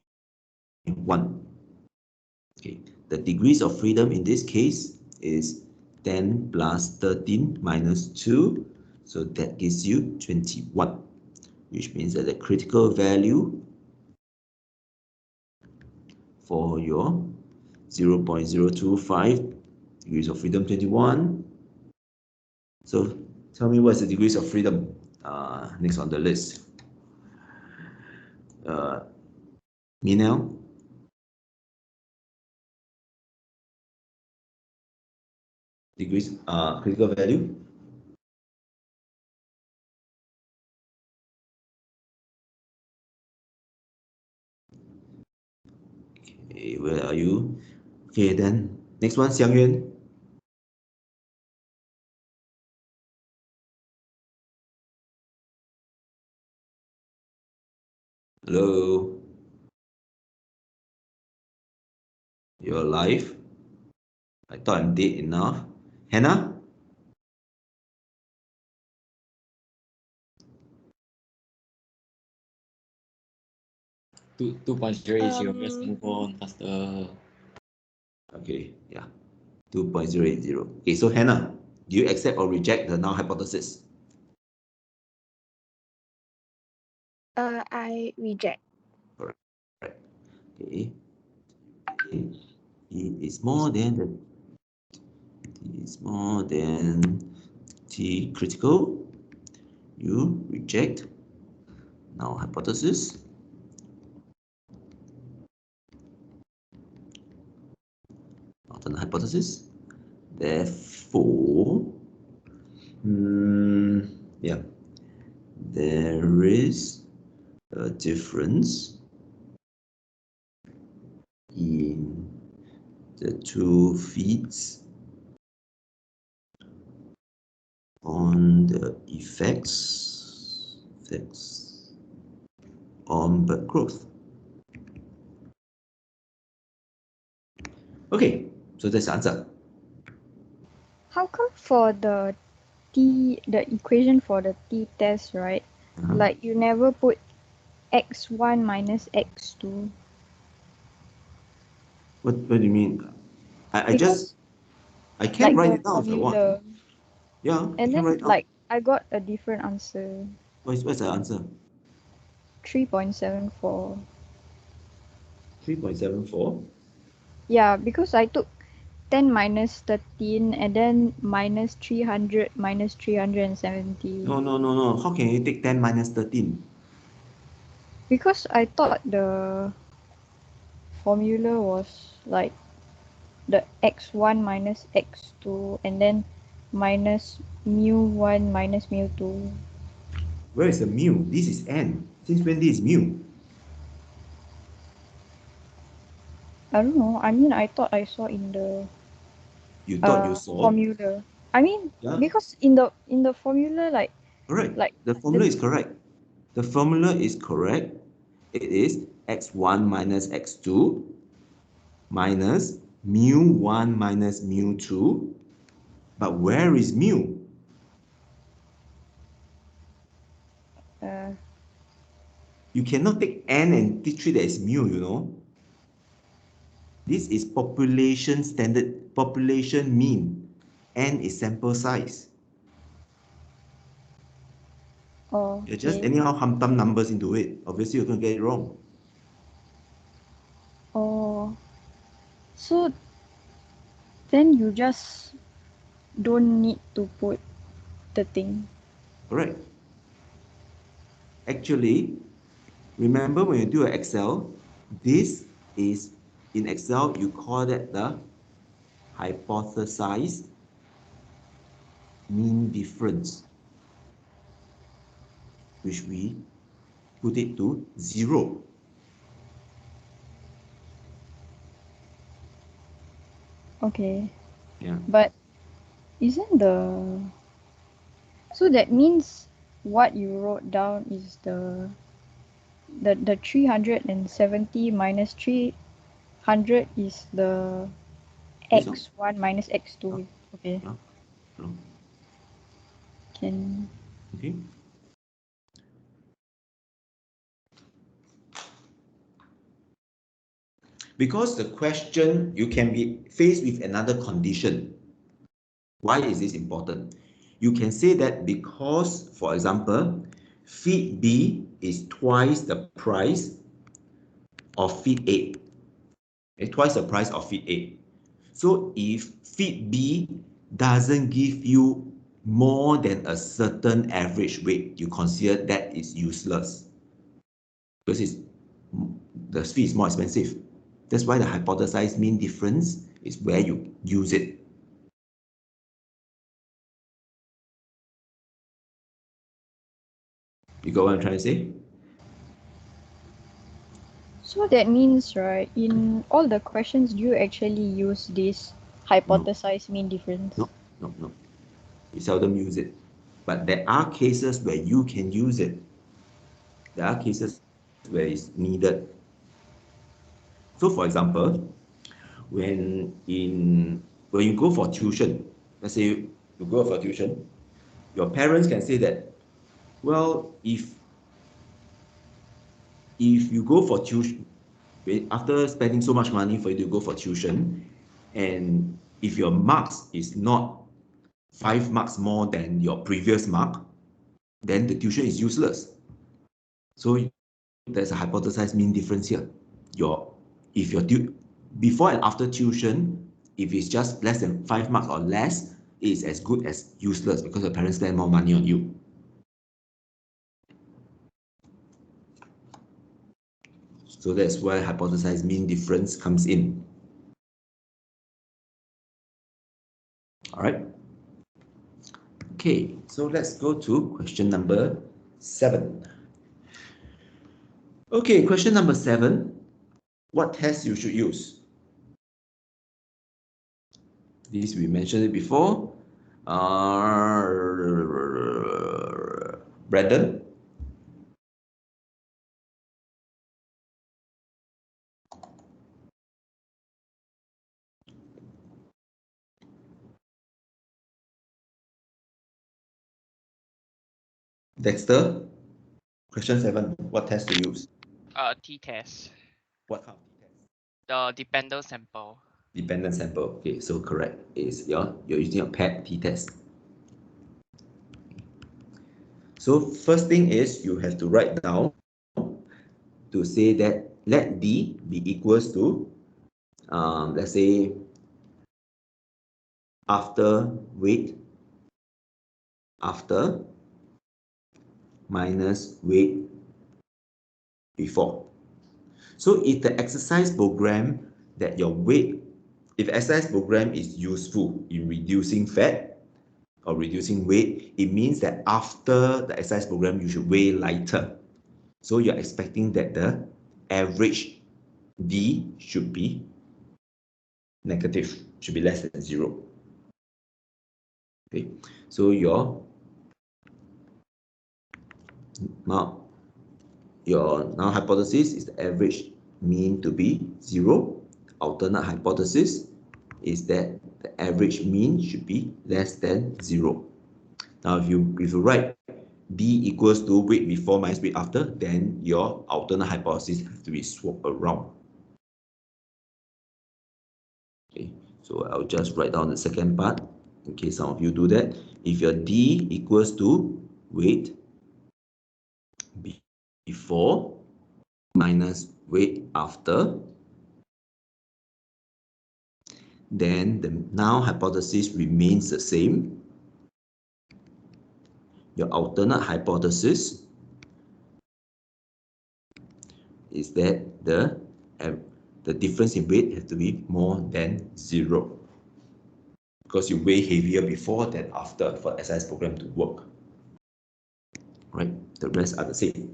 Okay, the degrees of freedom in this case is 10 plus 13 minus 2, so that gives you 21, which means that the critical value for your 0.025 degrees of freedom 21. So tell me what's the degrees of freedom next on the list. Minel? Degrees, critical value? Okay, where are you? Okay, then next one, Xiang Yuan. Hello? You're alive? I thought I'm dead enough. Hannah? 2.080. Let's move on faster. Okay, yeah. 2.080. Okay, so Hannah, do you accept or reject the null hypothesis? I reject. Correct. Okay. T is more than T critical. You reject null hypothesis. Alternate hypothesis. Therefore, yeah, there is a difference in the two feeds on the effects on bird growth. Okay, so that's the answer. How come for the equation for the t-test, right? Like you never put x1 minus x2. What do you mean? I can like write the it down if I want. formula. Yeah, And I can then write down. like I got a different answer. What's the answer? 3.74. 3.74. Yeah, because I took 10 minus 13 and then minus 300 minus 370. No. How can you take 10 minus 13? Because I thought the formula was like the x1 minus x2 and then minus mu1 minus mu2. Where is the mu? This is n. Since when this is mu? I don't know. I mean, I thought I saw in the You thought you saw? formula. I mean, Yeah. because in the formula, like Correct. like The formula is correct. The formula is correct. It is x1 minus x2 minus mu1 minus mu2. But where is mu? You cannot take n and treat it as mu, you know. This is population standard, population mean. N is sample size. Oh, You just okay. anyhow thumb numbers into it. Obviously, you're going to get it wrong. Oh, so then you just don't need to put the thing. Correct. Actually, remember when you do an Excel, this is, in Excel, you call that the hypothesized mean difference, which we put it to 0. Okay. Yeah. But isn't the so that means what you wrote down is the 370 minus 300 is the This one? x1 minus x2. Okay. Yeah. No. Can Okay. Because the question, you can be faced with another condition. Why is this important? You can say that because, for example, feed B is twice the price of feed A. It's twice the price of feed A. So if feed B doesn't give you more than a certain average weight, you consider that is useless. Because the feed is more expensive. That's why the hypothesized mean difference is where you use it. You got what I'm trying to say? so that means, right, in all the questions, do you actually use this hypothesized mean difference? No. You seldom use it. But there are cases where you can use it. There are cases where it's needed. So for example, when you go for tuition, let's say you go for tuition, your parents can say that, well, if you go for tuition, after spending so much money for you to go for tuition, and if your marks is not 5 marks more than your previous mark, then the tuition is useless. So there's a hypothesized mean difference here. If your before and after tuition, if it's just less than 5 marks or less, it's as good as useless because your parents spend more money on you. So that's why hypothesized mean difference comes in. All right. Okay, so let's go to question number 7. Okay, question number 7. What test you should use? This we mentioned it before. Brandon? Dexter? Question 7. What test to use? T-test. What kind of t-test? The dependent sample. Dependent sample. Okay, so correct. You're using a paired t-test. So first thing is you have to write down to say that let D be equals to, let's say, after weight, after minus weight before. So if the exercise program that your weight if exercise program is useful in reducing fat or reducing weight, it means that after the exercise program, you should weigh lighter. So you're expecting that the average D should be negative, should be less than 0. Okay, so your null hypothesis is the average mean to be 0. Alternate hypothesis is that the average mean should be less than 0. Now, if you write D equals to weight before minus weight after, then your alternate hypothesis has to be swapped around. Okay, so I'll just write down the second part in case some of you do that. If your D equals to weight before minus weight after, then the null hypothesis remains the same. Your alternate hypothesis is that the difference in weight has to be more than 0, because you weigh heavier before than after for the exercise program to work. Right? The rest are the same.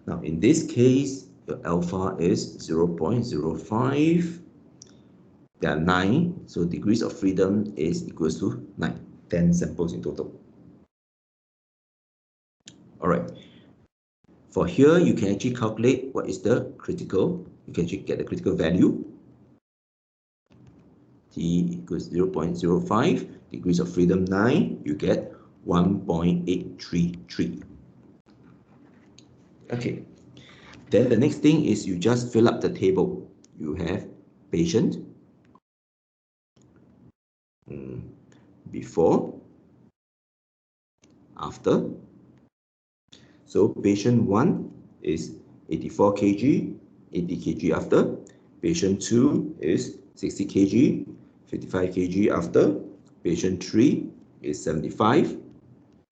Now, in this case, your alpha is 0.05. There are 9, so degrees of freedom is equals to 9, 10 samples in total. All right. For here, you can actually calculate what is the critical. You can actually get the critical value. T equals 0.05, degrees of freedom 9, you get 1.833. Okay. Then the next thing is you just fill up the table. You have patient, before, after. So patient 1 is 84 kg, 80 kg after. Patient 2 is 60 kg, 55 kg after. Patient 3 is 75,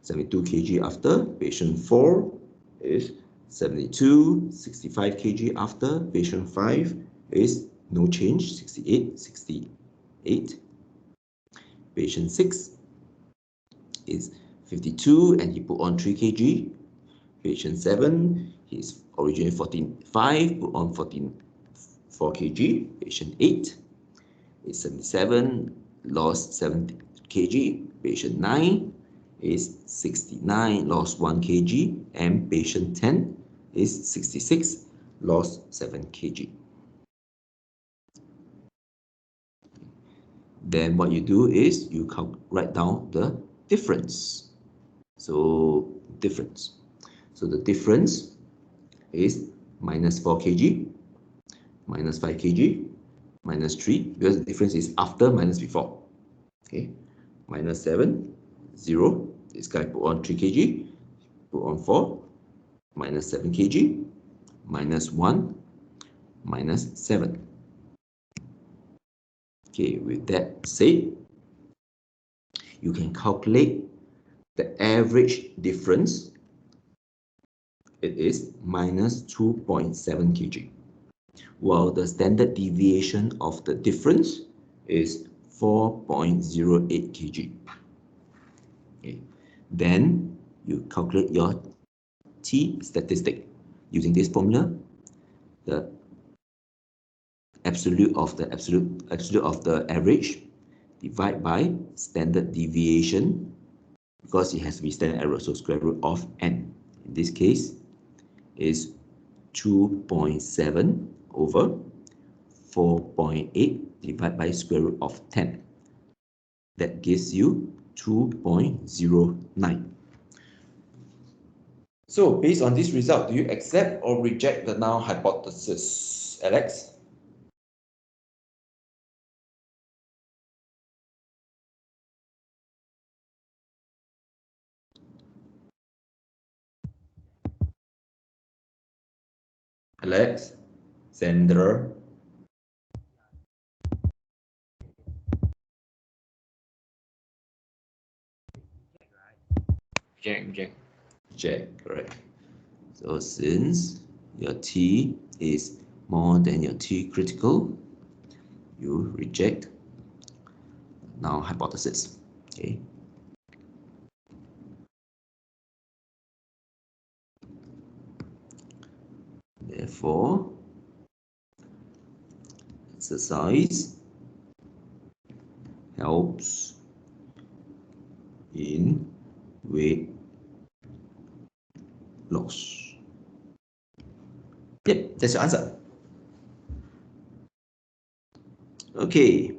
72 kg after. Patient 4 is 72, 65 kg after. Patient 5 is no change, 68, 68. Patient 6 is 52 and he put on 3 kg. Patient 7, he's originally 14.5, put on 14.4 kg. Patient 8 is 77, lost 7 kg. Patient 9 is 69, lost 1 kg. And patient 10 is 66, lost 7 kg. Then what you do is you write down the difference. So difference. So the difference is minus 4 kg, minus 5 kg, minus 3, because the difference is after minus before. Okay, minus 7, 0. This guy put on 3 kg, put on 4, minus 7 kg, minus 1, minus 7. Okay, with that said, you can calculate the average difference. It is minus 2.7 kg, while the standard deviation of the difference is 4.08 kg. Okay. Then you calculate your T statistic using this formula. The absolute of the average divide by standard deviation, because it has to be standard error, so square root of n. In this case is 2.7 over 4.8 divided by square root of 10. That gives you 2.09. So based on this result, do you accept or reject the null hypothesis, Alex? Alex, Sandra. Reject, correct. So since your T is more than your T critical, you reject null hypothesis. Okay. Therefore, exercise helps in weight loss. Yep, that's your answer. Okay,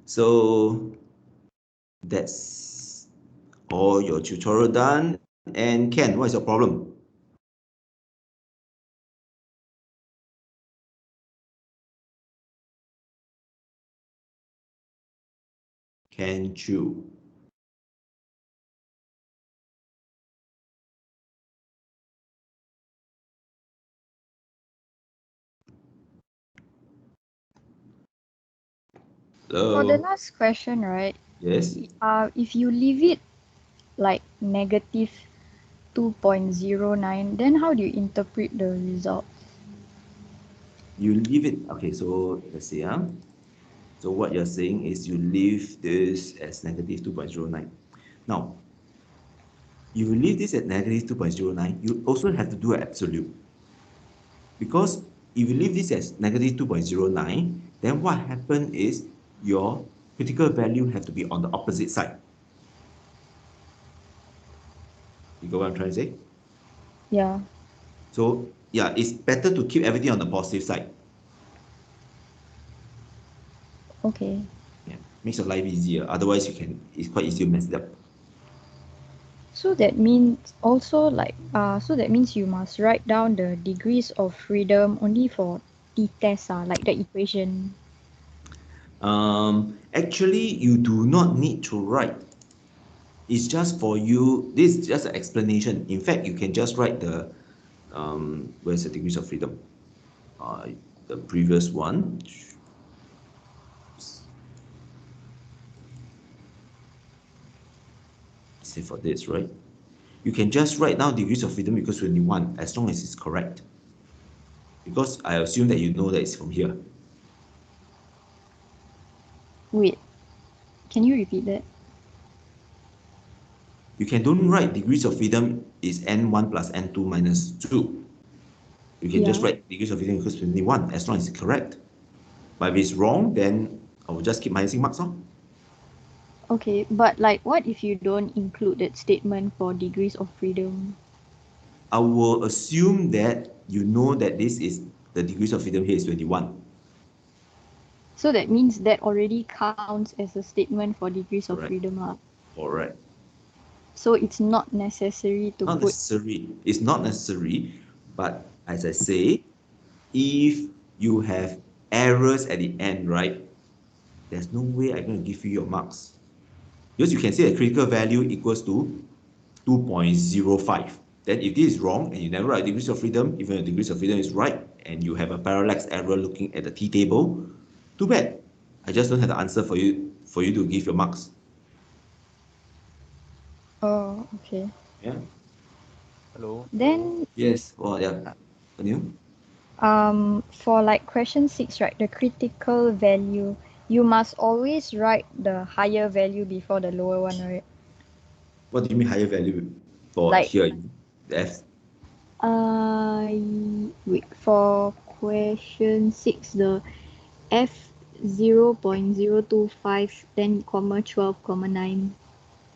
so that's all your tutorial done. And Ken, what is your problem? Can you? For the Hello? last question, right? Yes? If you leave it like negative 2.09, then how do you interpret the result? You leave it, okay, so let's see. So what you're saying is you leave this as negative 2.09. Now, if you leave this at negative 2.09, you also have to do an absolute. Because if you leave this as negative 2.09, then what happened is your critical value have to be on the opposite side. You got what I'm trying to say? Yeah. So yeah, it's better to keep everything on the positive side. Okay. Yeah, makes your life easier. Otherwise, it's quite easy to mess it up. So that means also like so that means you must write down the degrees of freedom only for t-test like the equation. Actually, you do not need to write. It's just for you. This is just an explanation. In fact, you can just write the where's the degrees of freedom? The previous one. Say for this, right? You can just write down degrees of freedom equals 21 as long as it's correct. Because I assume that you know that it's from here. Wait. Can you repeat that? You can don't write degrees of freedom is n1 plus n2 minus 2. You can just write degrees of freedom equals 21 as long as it's correct. But if it's wrong, then I will just keep minusing marks on. Okay, but like what if you don't include that statement for degrees of freedom? I will assume that you know that this is the degrees of freedom here is 21. So that means that already counts as a statement for degrees of Correct. freedom. Correct. So it's not necessary to Not put. necessary. It's not necessary, but as I say, if you have errors at the end, right, there's no way I'm going to give you your marks. Because you can say the critical value equals to 2.05. Then if this is wrong and you never write degrees of freedom, even the degrees of freedom is right, and you have a parallax error looking at the t-table, too bad. I just don't have the answer for you to give your marks. Oh, okay. Yeah. Hello. Then Yes. Well, yeah. Continue. for like question 6, right, the critical value, you must always write the higher value before the lower one, right? What do you mean higher value for Like here? The F. wait, for question 6, the F 0.025 then comma 12,9.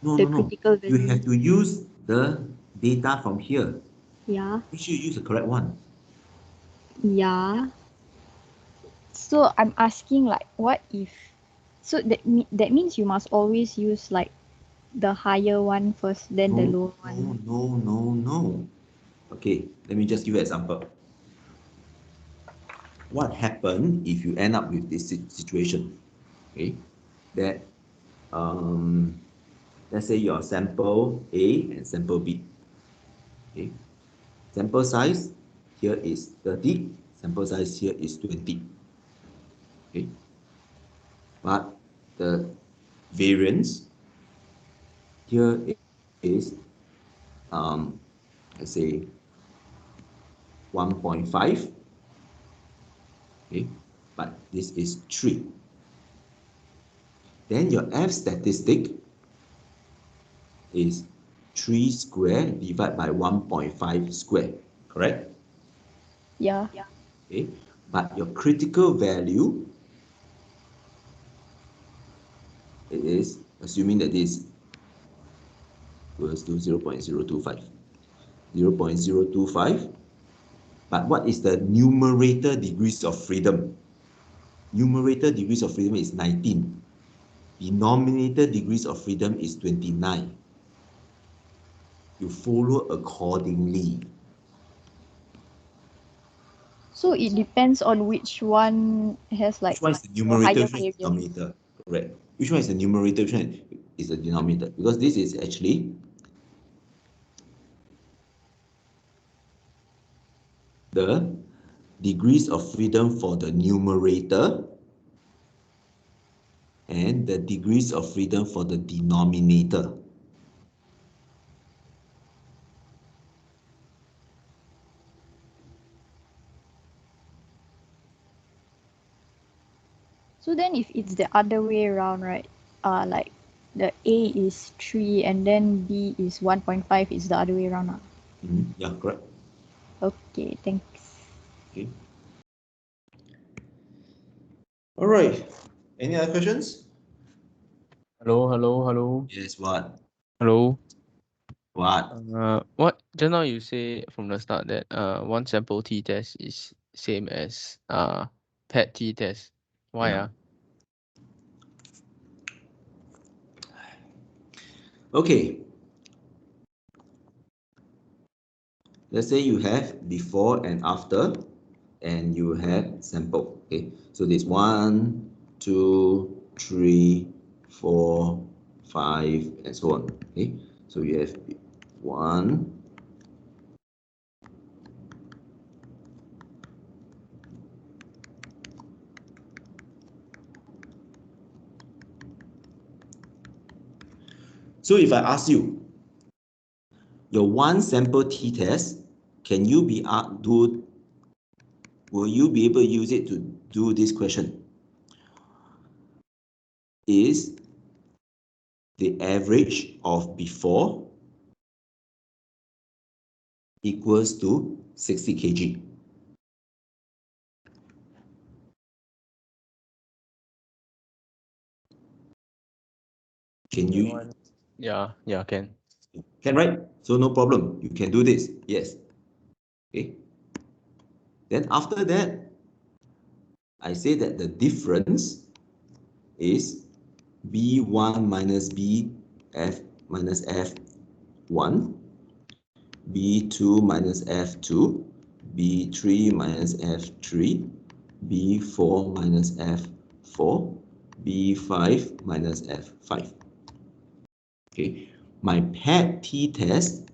No, The no, no. critical You value. have to use the data from here. Yeah. Make sure you use the correct one. Yeah. So I'm asking like what if, so that means you must always use like the higher one first, then the No, lower no, one. no, no, no. Okay, let me just give you an example. What happens if you end up with this situation? Okay, that let's say your sample A and sample B. Okay, sample size here is 30, sample size here is 20. Okay, but the variance here is let's say 1.5. Okay, but this is 3. Then your F statistic is 3 square divided by 1.5 square, correct? Yeah. Okay, but your critical value, it is assuming that this equals to 0.025. 0.025, but what is the numerator degrees of freedom? Numerator degrees of freedom is 19. Denominator degrees of freedom is 29. You follow accordingly. So it depends on which one has like Which one is the a numerator, higher which one is the variance. denominator? Correct. Which one is the numerator, which one is the denominator? Because this is actually the degrees of freedom for the numerator and the degrees of freedom for the denominator. So then if it's the other way around, right? Like the A is 3 and then B is 1.5, is the other way around. Yeah, correct. Okay, thanks. Okay. All right. Any other questions? Hello. Yes, what? Hello. What? What just now you say from the start that one sample t-test is same as PET t-test. Why? Yeah. Okay. Let's say you have before and after, and you have sample. Okay. So there's 1, 2, 3, 4, 5, and so on. Okay. So you have 1, so if I ask you, your one sample t-test, will you be able to use it to do this question? Is the average of before equals to 60 kg? Can you? Yeah, can. Can, right? So no problem. You can do this. Yes. Okay. Then after that, I say that the difference is B1 minus BF minus F1, B2 minus F2, B3 minus F3, B4 minus F4, B5 minus F5. Okay, my PET t-test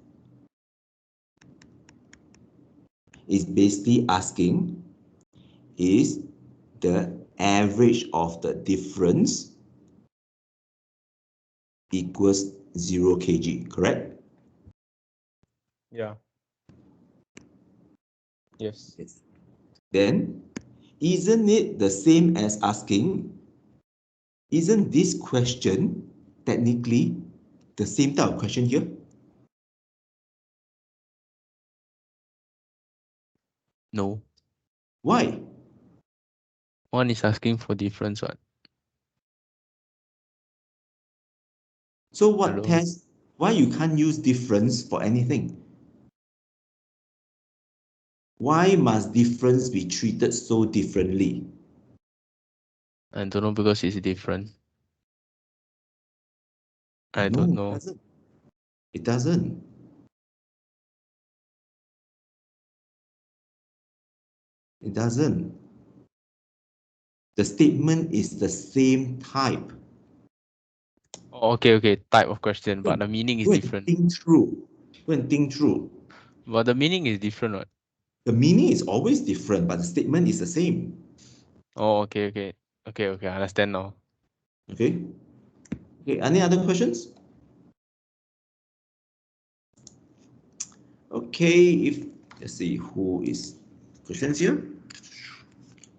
is basically asking, is the average of the difference equals 0 kg, correct? Yeah. Yes. Then, isn't it the same as asking, isn't this question technically the same type of question here? No. Why? One is asking for difference, what? So what Hello? test, why you can't use difference for anything? Why must difference be treated so differently? I don't know because it's different. I No, don't it know. doesn't. It doesn't. It doesn't. The statement is the same type. Oh, okay, type of question, but the meaning is Go and different. think through. Go and think through. But the meaning is different, what? The meaning is always different, but the statement is the same. Oh, okay, I understand now. Okay. Okay. Any other questions? Okay. Let's see who is questions here.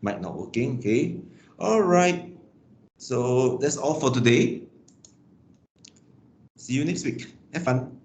mic not working. Okay. All right. So that's all for today. See you next week. Have fun.